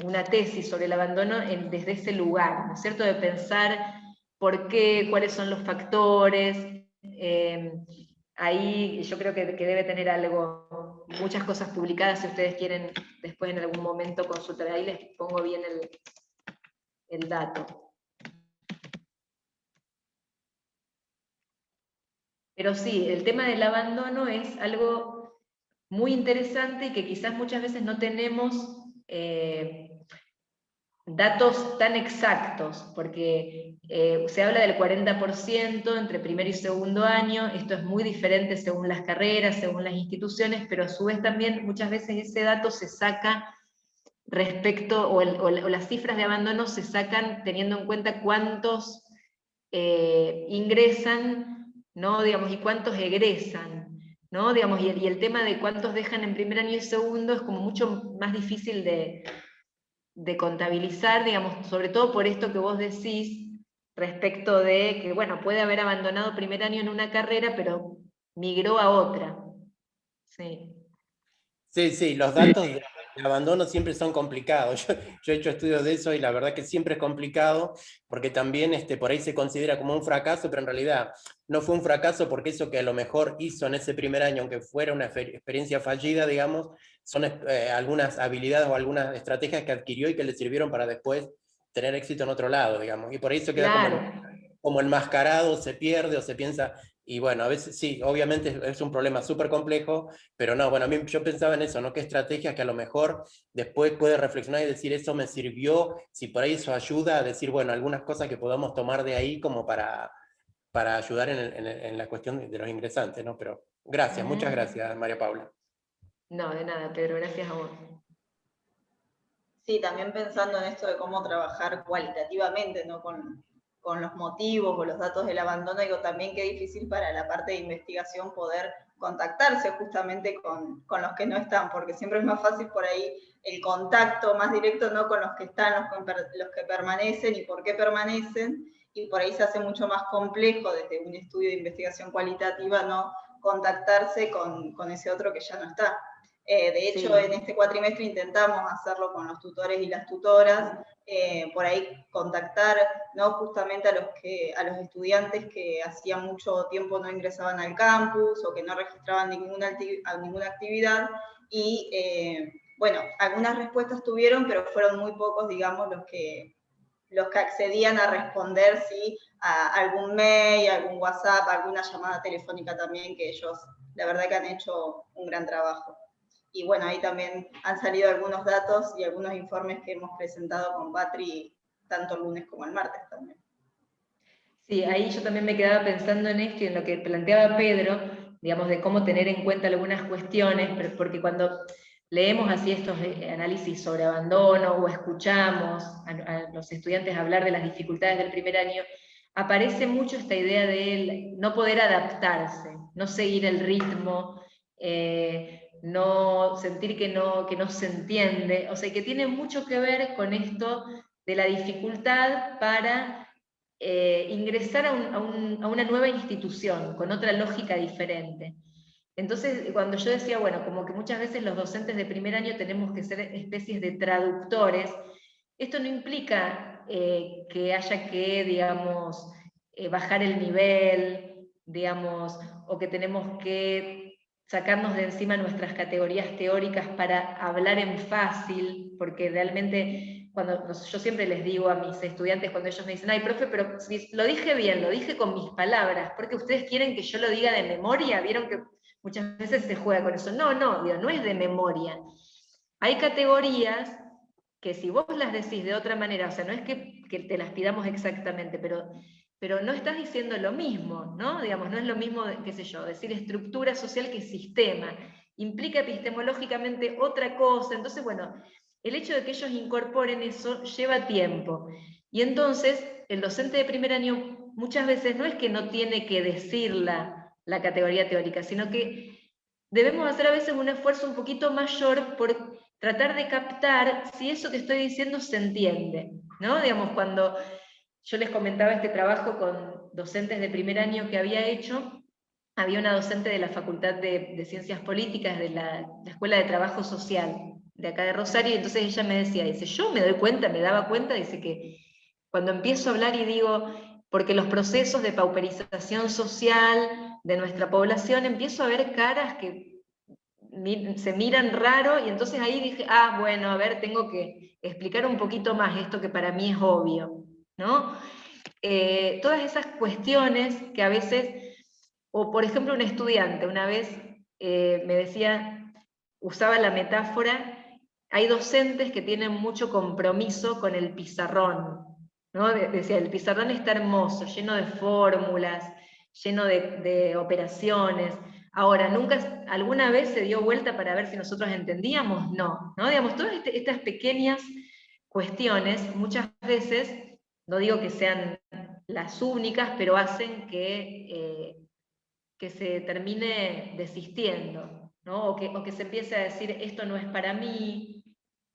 una tesis sobre el abandono desde ese lugar, ¿no es cierto?, de pensar por qué, cuáles son los factores. Ahí yo creo que debe tener algo, muchas cosas publicadas, si ustedes quieren después en algún momento consultar, ahí les pongo bien el dato. Pero sí, el tema del abandono es algo muy interesante y que quizás muchas veces no tenemos datos tan exactos, porque se habla del 40% entre primer y segundo año. Esto es muy diferente según las carreras, según las instituciones, pero a su vez también muchas veces ese dato se saca respecto, o las cifras de abandono se sacan teniendo en cuenta cuántos ingresan, ¿no? Digamos, y cuántos egresan, ¿no? Digamos, y el tema de cuántos dejan en primer año y segundo es como mucho más difícil de contabilizar, digamos, sobre todo por esto que vos decís, respecto de que, bueno, puede haber abandonado primer año en una carrera, pero migró a otra. Sí. Sí, los datos de abandono siempre son complicados. Yo he hecho estudios de eso y la verdad que siempre es complicado, porque también por ahí se considera como un fracaso, pero en realidad no fue un fracaso porque eso que a lo mejor hizo en ese primer año, aunque fuera una experiencia fallida, digamos, son algunas habilidades o algunas estrategias que adquirió y que le sirvieron para después tener éxito en otro lado, digamos. Y por ahí se queda como enmascarado, se pierde o se piensa... Y bueno, a veces sí, obviamente es un problema súper complejo, pero no, bueno, a mí yo pensaba en eso, ¿no? ¿Qué estrategias que a lo mejor después puede reflexionar y decir, eso me sirvió, si por ahí eso ayuda a decir, bueno, algunas cosas que podamos tomar de ahí como para ayudar en la cuestión de los ingresantes, ¿no? Pero gracias, muchas gracias, María Paula. No, de nada, Pedro, gracias a vos. Sí, también pensando en esto de cómo trabajar cualitativamente, ¿no? Con los motivos o los datos del abandono, digo también que es difícil para la parte de investigación poder contactarse justamente con los que no están, porque siempre es más fácil por ahí el contacto más directo, ¿no? Con los que están, los que permanecen y por qué permanecen, y por ahí se hace mucho más complejo desde un estudio de investigación cualitativa, ¿no? Contactarse con ese otro que ya no está. De hecho, en este cuatrimestre intentamos hacerlo con los tutores y las tutoras, por ahí contactar, ¿no? Justamente a los estudiantes que hacía mucho tiempo no ingresaban al campus o que no registraban ninguna actividad, y bueno, algunas respuestas tuvieron, pero fueron muy pocos, digamos, los que accedían a responder, ¿sí? A algún mail, algún WhatsApp, alguna llamada telefónica también, que ellos, la verdad que han hecho un gran trabajo. Y bueno, ahí también han salido algunos datos y algunos informes que hemos presentado con Patri, tanto el lunes como el martes también. Sí, ahí yo también me quedaba pensando en esto y en lo que planteaba Pedro, digamos, de cómo tener en cuenta algunas cuestiones, porque cuando leemos así estos análisis sobre abandono o escuchamos a los estudiantes hablar de las dificultades del primer año, aparece mucho esta idea de no poder adaptarse, no seguir el ritmo, no sentir que no se entiende, o sea, que tiene mucho que ver con esto de la dificultad para ingresar a una nueva institución, con otra lógica diferente. Entonces, cuando yo decía, bueno, como que muchas veces los docentes de primer año tenemos que ser especies de traductores, esto no implica que haya que, digamos, bajar el nivel, digamos, o que tenemos que sacarnos de encima nuestras categorías teóricas para hablar en fácil, porque realmente yo siempre les digo a mis estudiantes cuando ellos me dicen, ay, profe, pero lo dije bien, lo dije con mis palabras, porque ustedes quieren que yo lo diga de memoria, vieron que muchas veces se juega con eso. No, no es de memoria. Hay categorías que si vos las decís de otra manera, o sea, no es que te las pidamos exactamente, pero no estás diciendo lo mismo, ¿no? Digamos, no es lo mismo, qué sé yo, decir estructura social que sistema, implica epistemológicamente otra cosa, entonces, bueno, el hecho de que ellos incorporen eso lleva tiempo, y entonces el docente de primer año muchas veces no es que no tiene que decir la categoría teórica, sino que debemos hacer a veces un esfuerzo un poquito mayor por tratar de captar si eso que estoy diciendo se entiende, ¿no? Digamos, cuando yo les comentaba este trabajo con docentes de primer año que había hecho, había una docente de la Facultad de Ciencias Políticas, de la Escuela de Trabajo Social, de acá de Rosario, y entonces ella me decía, dice, yo me daba cuenta, dice que cuando empiezo a hablar y digo, porque los procesos de pauperización social de nuestra población, empiezo a ver caras que se miran raro, y entonces ahí dije, bueno, a ver, tengo que explicar un poquito más esto que para mí es obvio, ¿no? Todas esas cuestiones que a veces, o por ejemplo un estudiante una vez me decía, usaba la metáfora, hay docentes que tienen mucho compromiso con el pizarrón, ¿no? Decía, el pizarrón está hermoso, lleno de fórmulas, lleno de operaciones. Ahora, ¿nunca alguna vez se dio vuelta para ver si nosotros entendíamos? No, ¿no? Digamos, todas estas pequeñas cuestiones, muchas veces, no digo que sean las únicas, pero hacen que se termine desistiendo, ¿no? O que se empiece a decir, esto no es para mí,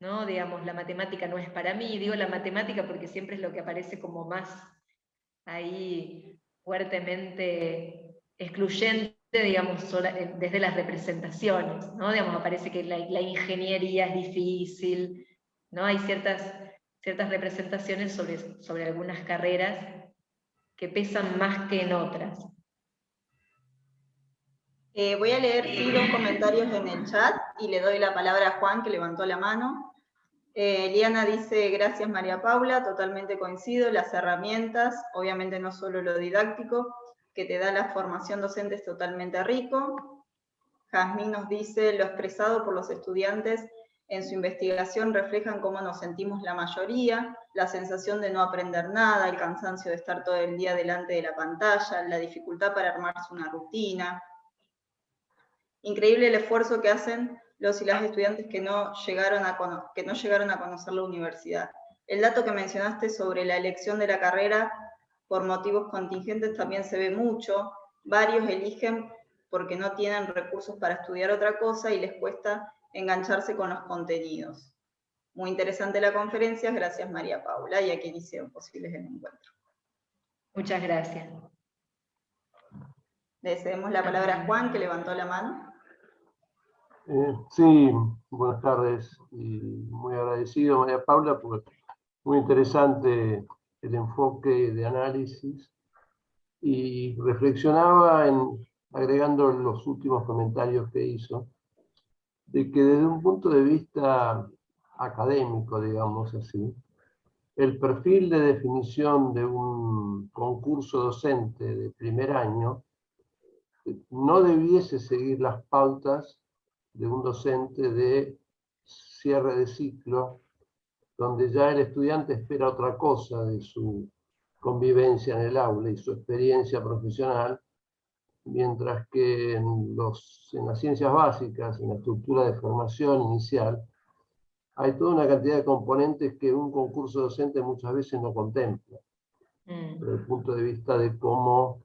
¿no? Digamos, la matemática no es para mí. Digo la matemática porque siempre es lo que aparece como más ahí fuertemente excluyente, digamos, desde las representaciones, ¿no? Digamos, aparece que la ingeniería es difícil, ¿no? Hay ciertas representaciones sobre algunas carreras que pesan más que en otras. Voy a leer 2 comentarios en el chat y le doy la palabra a Juan, que levantó la mano. Liana dice, gracias María Paula, totalmente coincido, las herramientas, obviamente no solo lo didáctico, que te da la formación docente es totalmente rico. Jazmín nos dice, lo expresado por los estudiantes en su investigación reflejan cómo nos sentimos la mayoría, la sensación de no aprender nada, el cansancio de estar todo el día delante de la pantalla, la dificultad para armarse una rutina. Increíble el esfuerzo que hacen los y las estudiantes que no llegaron a conocer la universidad. El dato que mencionaste sobre la elección de la carrera por motivos contingentes también se ve mucho. Varios eligen porque no tienen recursos para estudiar otra cosa y les cuesta engancharse con los contenidos. Muy interesante la conferencia, gracias María Paula, y a quien hicieron posibles el encuentro. Muchas gracias. Le cedemos la palabra a Juan, que levantó la mano. Sí, buenas tardes, y muy agradecido María Paula, porque muy interesante el enfoque de análisis, y reflexionaba agregando los últimos comentarios que hizo, de que desde un punto de vista académico, digamos así, el perfil de definición de un concurso docente de primer año no debiese seguir las pautas de un docente de cierre de ciclo, donde ya el estudiante espera otra cosa de su convivencia en el aula y su experiencia profesional, mientras que en las ciencias básicas, en la estructura de formación inicial, hay toda una cantidad de componentes que un concurso docente muchas veces no contempla, desde el punto de vista de cómo,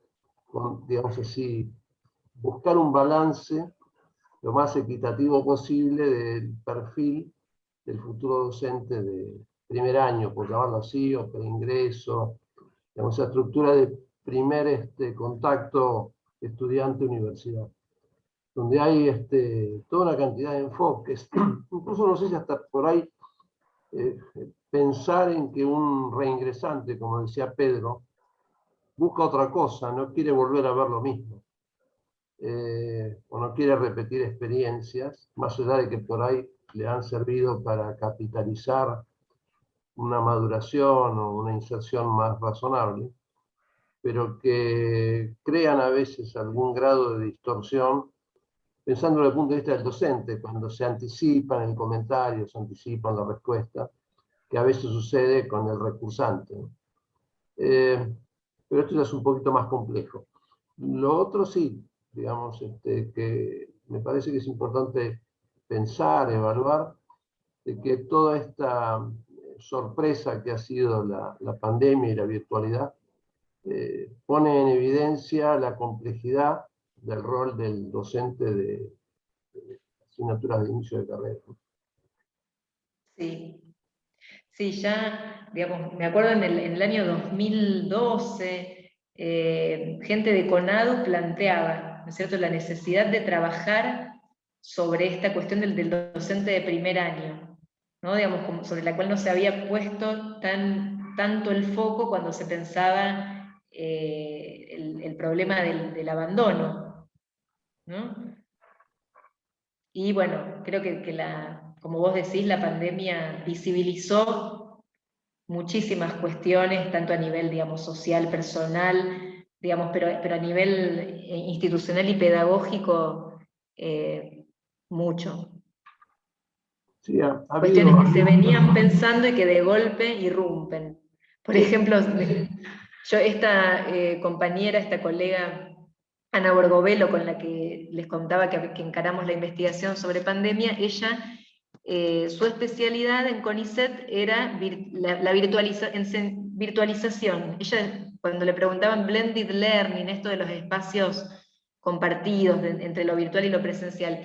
digamos así, buscar un balance lo más equitativo posible del perfil del futuro docente de primer año, por llamarlo así, o preingreso, digamos, esa estructura de primer contacto estudiante-universidad, donde hay toda una cantidad de enfoques, incluso no sé si hasta por ahí pensar en que un reingresante, como decía Pedro, busca otra cosa, no quiere volver a ver lo mismo, o no quiere repetir experiencias, más allá de que por ahí le han servido para capitalizar una maduración o una inserción más razonable, pero que crean a veces algún grado de distorsión, pensando desde el punto de vista del docente, cuando se anticipan el comentario, se anticipan la respuesta, que a veces sucede con el recursante. Pero esto ya es un poquito más complejo. Lo otro sí, digamos, que me parece que es importante pensar, evaluar, de que toda esta sorpresa que ha sido la pandemia y la virtualidad pone en evidencia la complejidad del rol del docente de asignaturas de inicio de carrera. Sí. Sí, ya, digamos, me acuerdo en el año 2012, gente de CONADU planteaba, ¿no es cierto?, la necesidad de trabajar sobre esta cuestión del docente de primer año, ¿no? Digamos, sobre la cual no se había puesto tanto el foco cuando se pensaba el problema del abandono, ¿no? Y bueno, creo que como vos decís, la pandemia visibilizó muchísimas cuestiones, tanto a nivel, digamos, social, personal, digamos, pero a nivel institucional y pedagógico, mucho. Sí, Cuestiones que se venían pensando y que de golpe irrumpen. Por ejemplo, yo esta compañera, esta colega, Ana Borgovelo, con la que les contaba que encaramos la investigación sobre pandemia, ella, su especialidad en CONICET era la virtualización. Ella, cuando le preguntaban blended learning, esto de los espacios compartidos entre lo virtual y lo presencial,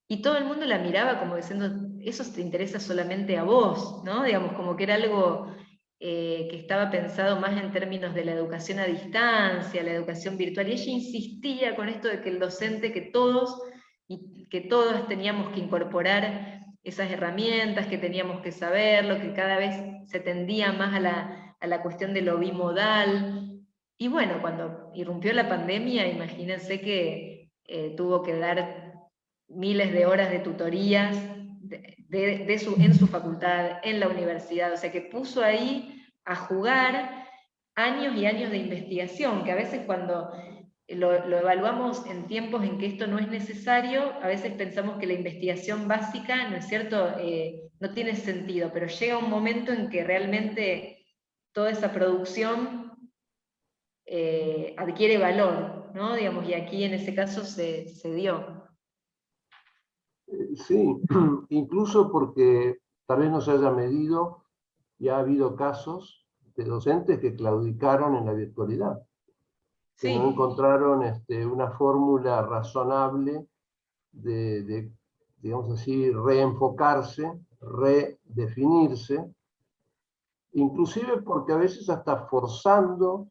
y todo el mundo la miraba como diciendo, eso te interesa solamente a vos, ¿no? Digamos, como que era algo que estaba pensado más en términos de la educación a distancia, la educación virtual, y ella insistía con esto de que el docente, que todos teníamos que incorporar esas herramientas, que teníamos que saberlo, que cada vez se tendía más a la cuestión de lo bimodal. Y bueno, cuando irrumpió la pandemia, imagínense que tuvo que dar miles de horas de tutorías en su facultad, en la universidad, o sea que puso ahí a jugar años y años de investigación, que a veces cuando lo evaluamos en tiempos en que esto no es necesario, a veces pensamos que la investigación básica, ¿no es cierto?, no tiene sentido, pero llega un momento en que realmente toda esa producción adquiere valor, ¿no? Digamos, y aquí en ese caso se dio. Sí, incluso porque tal vez no se haya medido y ha habido casos de docentes que claudicaron en la virtualidad, que Sí. no encontraron una fórmula razonable de, digamos así, reenfocarse, redefinirse, inclusive porque a veces hasta forzando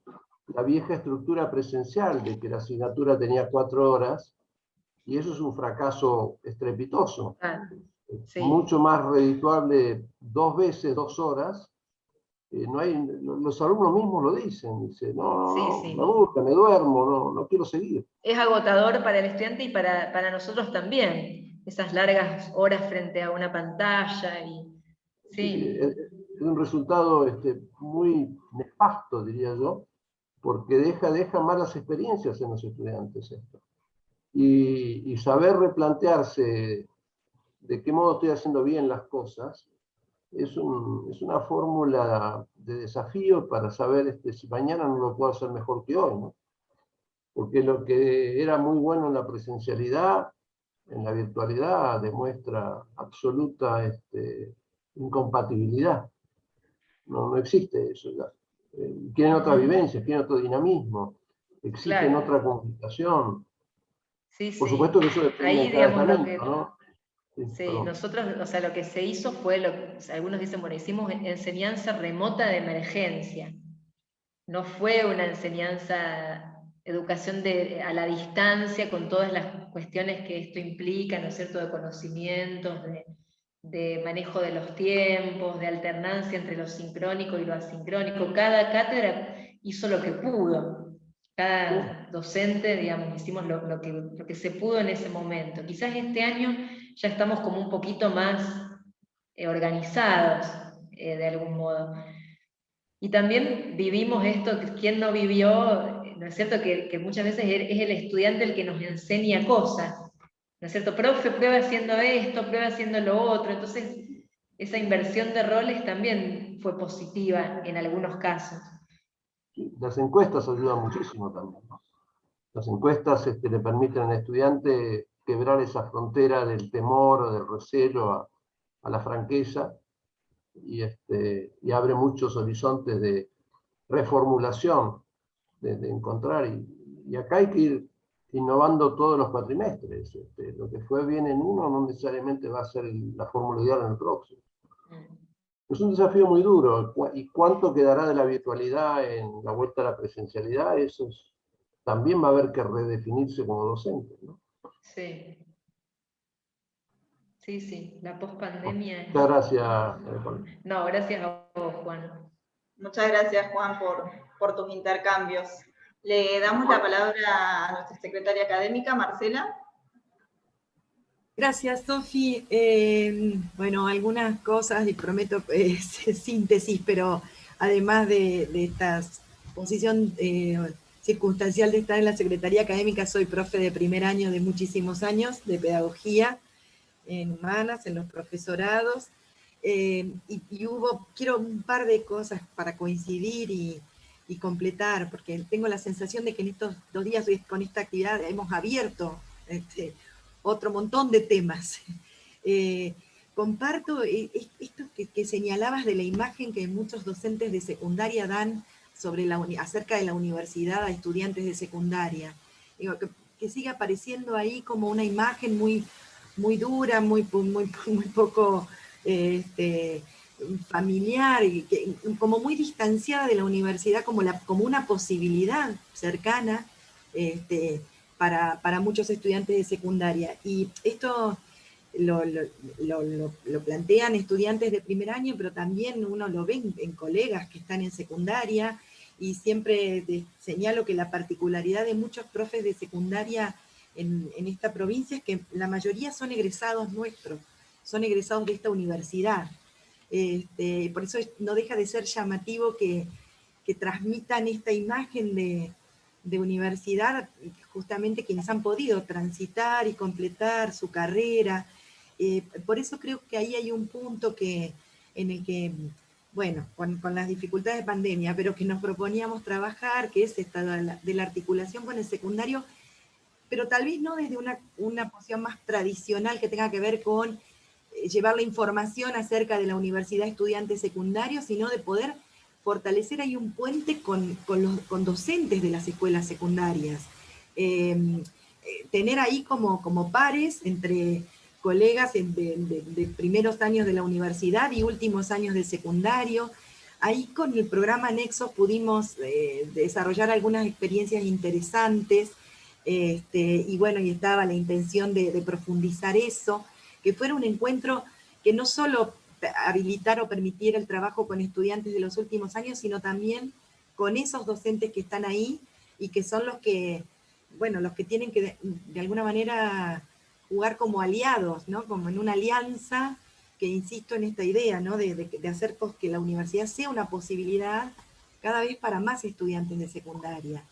la vieja estructura presencial de que la asignatura tenía 4 horas, y eso es un fracaso estrepitoso. Sí. Mucho más redituable 2 veces 2 horas. Los alumnos mismos lo dicen, Sí. me gusta, me duermo, no quiero seguir. Es agotador para el estudiante y para nosotros también, esas largas horas frente a una pantalla. Sí. Es un resultado muy nefasto, diría yo, porque deja malas experiencias en los estudiantes esto. Y saber replantearse de qué modo estoy haciendo bien las cosas es una fórmula de desafío para saber si mañana no lo puedo hacer mejor que hoy, ¿no? Porque lo que era muy bueno en la presencialidad, en la virtualidad, demuestra absoluta incompatibilidad. No existe eso ya. Quieren otra vivencia, quieren otro dinamismo, exigen otra comunicación. Sí. Por supuesto que eso depende Ahí, de cada digamos, estamento, ¿no? Sí, nosotros, o sea, lo que se hizo fue, algunos dicen, bueno, hicimos enseñanza remota de emergencia. No fue una enseñanza, educación a la distancia, con todas las cuestiones que esto implica, ¿no es cierto?, de conocimientos, de manejo de los tiempos, de alternancia entre lo sincrónico y lo asincrónico. Cada cátedra hizo lo que pudo. Cada docente, digamos, hicimos lo que se pudo en ese momento. Quizás este año ya estamos como un poquito más organizados, de algún modo. Y también vivimos esto, ¿quién no vivió? ¿No es cierto? Que muchas veces es el estudiante el que nos enseña cosas. ¿No es cierto? Profe, prueba haciendo esto, prueba haciendo lo otro. Entonces, esa inversión de roles también fue positiva en algunos casos. Las encuestas ayudan muchísimo también, ¿no? Las encuestas le permiten al estudiante quebrar esa frontera del temor o del recelo a la franqueza, y abre muchos horizontes de reformulación, de encontrar, y acá hay que ir innovando todos los cuatrimestres. Lo que fue bien en uno no necesariamente va a ser la fórmula ideal en el próximo. Es un desafío muy duro, y cuánto quedará de la virtualidad en la vuelta a la presencialidad, eso también va a haber que redefinirse como docente, ¿no? Sí. Sí, sí, la pospandemia. Muchas gracias. No, gracias a vos, Juan. Muchas gracias, Juan, por tus intercambios. Le damos la palabra a nuestra secretaria académica, Marcela. Gracias, Sofi. Bueno, algunas cosas, y prometo síntesis, pero además de esta posición circunstancial de estar en la Secretaría Académica, soy profe de primer año de muchísimos años, de pedagogía, en humanas, en los profesorados, quiero un par de cosas para coincidir y completar, porque tengo la sensación de que en estos 2 días con esta actividad hemos abierto otro montón de temas. Comparto esto que señalabas de la imagen que muchos docentes de secundaria dan acerca de la universidad a estudiantes de secundaria. Digo, que sigue apareciendo ahí como una imagen muy dura, muy poco familiar, como muy distanciada de la universidad como una posibilidad cercana para muchos estudiantes de secundaria. Y esto lo plantean estudiantes de primer año, pero también uno lo ve en colegas que están en secundaria, y siempre señalo que la particularidad de muchos profes de secundaria en esta provincia es que la mayoría son egresados nuestros, son egresados de esta universidad. Por eso no deja de ser llamativo que transmitan esta imagen de universidad, justamente quienes han podido transitar y completar su carrera. Por eso creo que ahí hay un punto en el que, bueno, con las dificultades de pandemia, pero que nos proponíamos trabajar, que es esta de la articulación con el secundario, pero tal vez no desde una posición más tradicional que tenga que ver con llevar la información acerca de la universidad a estudiantes secundarios, sino de poder fortalecer ahí un puente con docentes de las escuelas secundarias. Tener ahí como pares entre colegas de primeros años de la universidad y últimos años de secundario. Ahí con el programa Nexos pudimos desarrollar algunas experiencias interesantes, y bueno, y estaba la intención de profundizar eso, que fuera un encuentro que no solo habilitar o permitir el trabajo con estudiantes de los últimos años, sino también con esos docentes que están ahí y que son los que, bueno, los que tienen que de alguna manera jugar como aliados, ¿no? Como en una alianza, que insisto en esta idea, ¿no? De hacer que la universidad sea una posibilidad cada vez para más estudiantes de secundaria.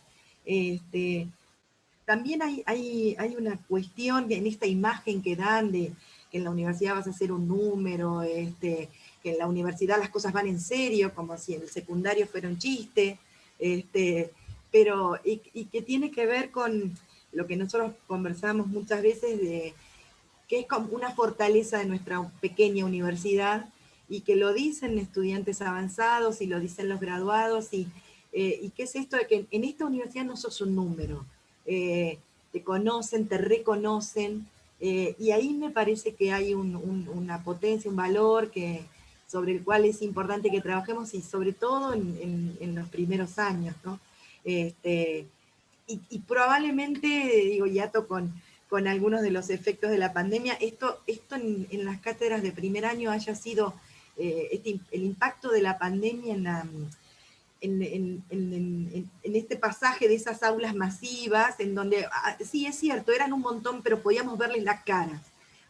También hay una cuestión en esta imagen que dan de que en la universidad vas a hacer un número, que en la universidad las cosas van en serio, como si en el secundario fuera un chiste, pero y que tiene que ver con lo que nosotros conversamos muchas veces, que es como una fortaleza de nuestra pequeña universidad, y que lo dicen estudiantes avanzados y lo dicen los graduados, y qué es esto de que en esta universidad no sos un número, te conocen, te reconocen, y ahí me parece que hay una potencia, un valor sobre el cual es importante que trabajemos, y sobre todo en los primeros años, ¿no? Y probablemente, digo, y ato con con algunos de los efectos de la pandemia. Esto en las cátedras de primer año haya sido el impacto de la pandemia en este pasaje de esas aulas masivas, en donde, sí, es cierto, eran un montón, pero podíamos verles las caras.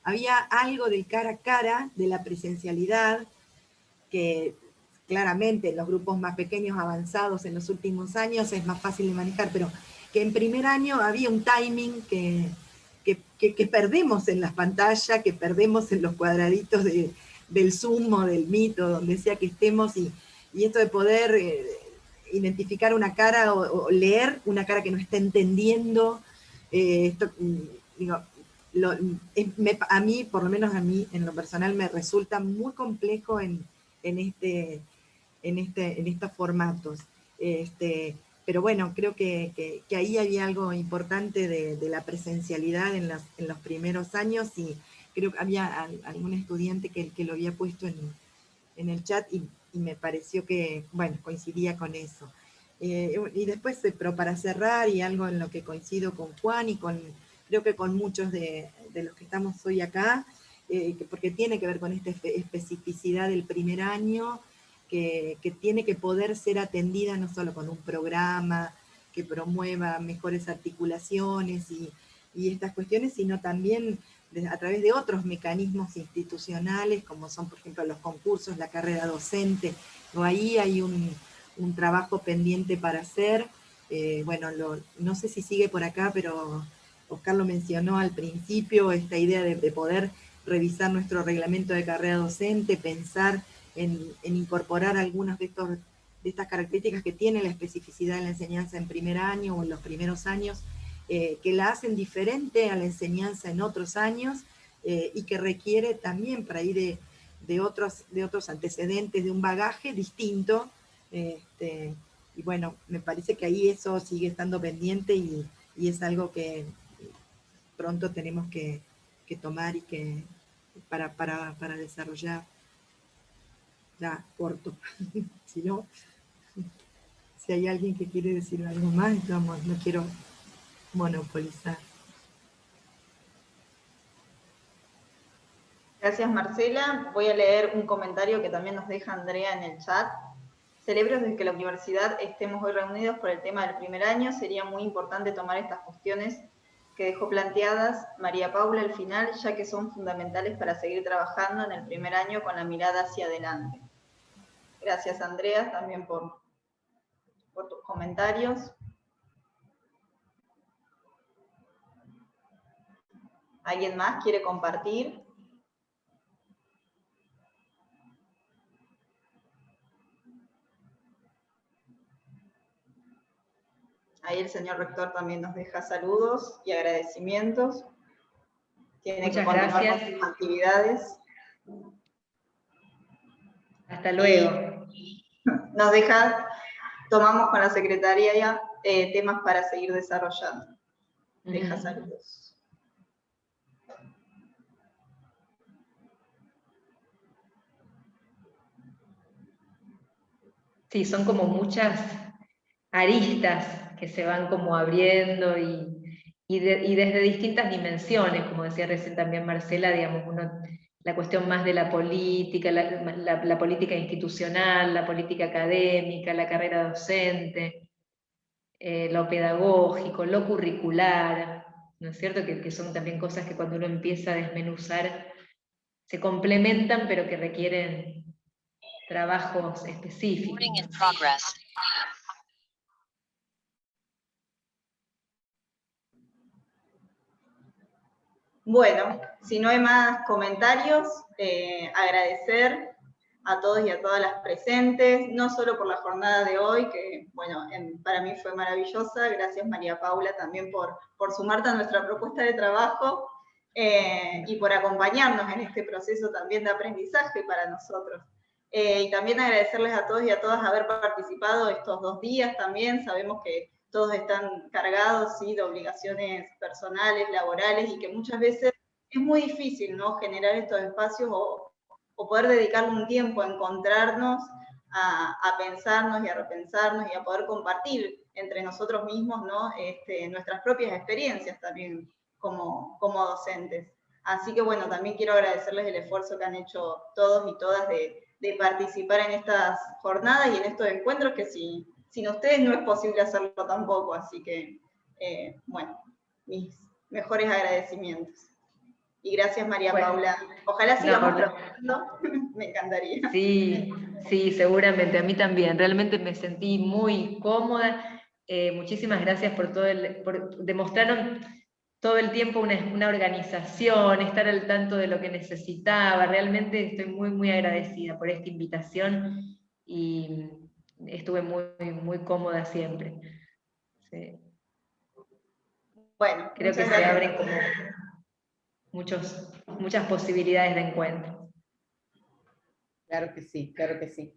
Había algo del cara a cara, de la presencialidad, que claramente en los grupos más pequeños, avanzados en los últimos años, es más fácil de manejar, pero que en primer año había un timing que perdemos en las pantallas, que perdemos en los cuadraditos del Zoom o del Meet o donde sea que estemos, y esto de poder identificar una cara o leer una cara que no está entendiendo, esto, digo, a mí, por lo menos a mí, en lo personal, me resulta muy complejo en estos formatos. Pero bueno, creo que ahí había algo importante de la presencialidad en los primeros años, y creo que había algún estudiante que lo había puesto en el chat y me pareció que, bueno, coincidía con eso. Y después, pero para cerrar, y algo en lo que coincido con Juan y creo que con muchos de los que estamos hoy acá, porque tiene que ver con esta especificidad del primer año, que tiene que poder ser atendida no solo con un programa que promueva mejores articulaciones y estas cuestiones, sino también a través de otros mecanismos institucionales, como son, por ejemplo, los concursos, la carrera docente, o ahí hay un trabajo pendiente para hacer. Bueno, no sé si sigue por acá, pero Oscar lo mencionó al principio, esta idea de poder revisar nuestro reglamento de carrera docente, pensar en incorporar algunas de estas características que tiene la especificidad de la enseñanza en primer año o en los primeros años, que la hacen diferente a la enseñanza en otros años, y que requiere también para ir de otros antecedentes, de un bagaje distinto. Y bueno, me parece que ahí eso sigue estando pendiente y es algo que pronto tenemos que tomar y que para desarrollar. Ya, corto. Si no, si hay alguien que quiere decir algo más, vamos, no quiero monopolizar. Gracias, Marcela. Voy a leer un comentario que también nos deja Andrea en el chat. Celebro desde que la universidad estemos hoy reunidos por el tema del primer año. Sería muy importante tomar estas cuestiones que dejó planteadas María Paula al final, ya que son fundamentales para seguir trabajando en el primer año con la mirada hacia adelante. Gracias, Andrea, también por tus comentarios. ¿Alguien más quiere compartir? Ahí el señor rector también nos deja saludos y agradecimientos. Tiene que continuar con sus actividades. Hasta luego. Nos deja, tomamos con la secretaría temas para seguir desarrollando. Deja saludos. Sí, son como muchas aristas que se van como abriendo y desde distintas dimensiones, como decía recién también Marcela, digamos, la cuestión más de la política, la política institucional, la política académica, la carrera docente, lo pedagógico, lo curricular, ¿no es cierto? Que son también cosas que cuando uno empieza a desmenuzar se complementan, pero que requieren trabajos específicos. Bueno, si no hay más comentarios, agradecer a todos y a todas las presentes, no solo por la jornada de hoy, que bueno, para mí fue maravillosa, gracias María Paula también por sumarte a nuestra propuesta de trabajo y por acompañarnos en este proceso también de aprendizaje para nosotros. Y también agradecerles a todos y a todas haber participado estos 2 días también, sabemos que todos están cargados, ¿sí?, de obligaciones personales, laborales, y que muchas veces es muy difícil, ¿no?, generar estos espacios o poder dedicarle un tiempo a encontrarnos, a pensarnos y a repensarnos y a poder compartir entre nosotros mismos, ¿no?, nuestras propias experiencias también como docentes. Así que bueno, también quiero agradecerles el esfuerzo que han hecho todos y todas de participar en estas jornadas y en estos encuentros, que sin ustedes no es posible hacerlo tampoco. Así que, bueno, mis mejores agradecimientos. Y gracias, María Paula. Ojalá sigamos trabajando, me encantaría. Sí, sí, seguramente, a mí también. Realmente me sentí muy cómoda. Muchísimas gracias por demostraron todo el tiempo una organización, estar al tanto de lo que necesitaba. Realmente estoy muy, muy agradecida por esta invitación y estuve muy, muy cómoda siempre. Sí. Bueno, creo que se abren como muchas posibilidades de encuentro. Claro que sí, claro que sí.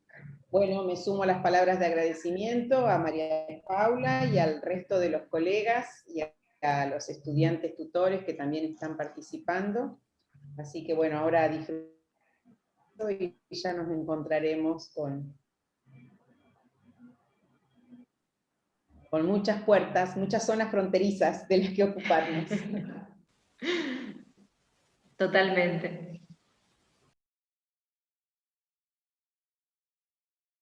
Bueno, me sumo a las palabras de agradecimiento a María Paula y al resto de los colegas y a los estudiantes tutores que también están participando. Así que bueno, ahora disfruto y ya nos encontraremos con muchas puertas, muchas zonas fronterizas de las que ocuparnos. Totalmente.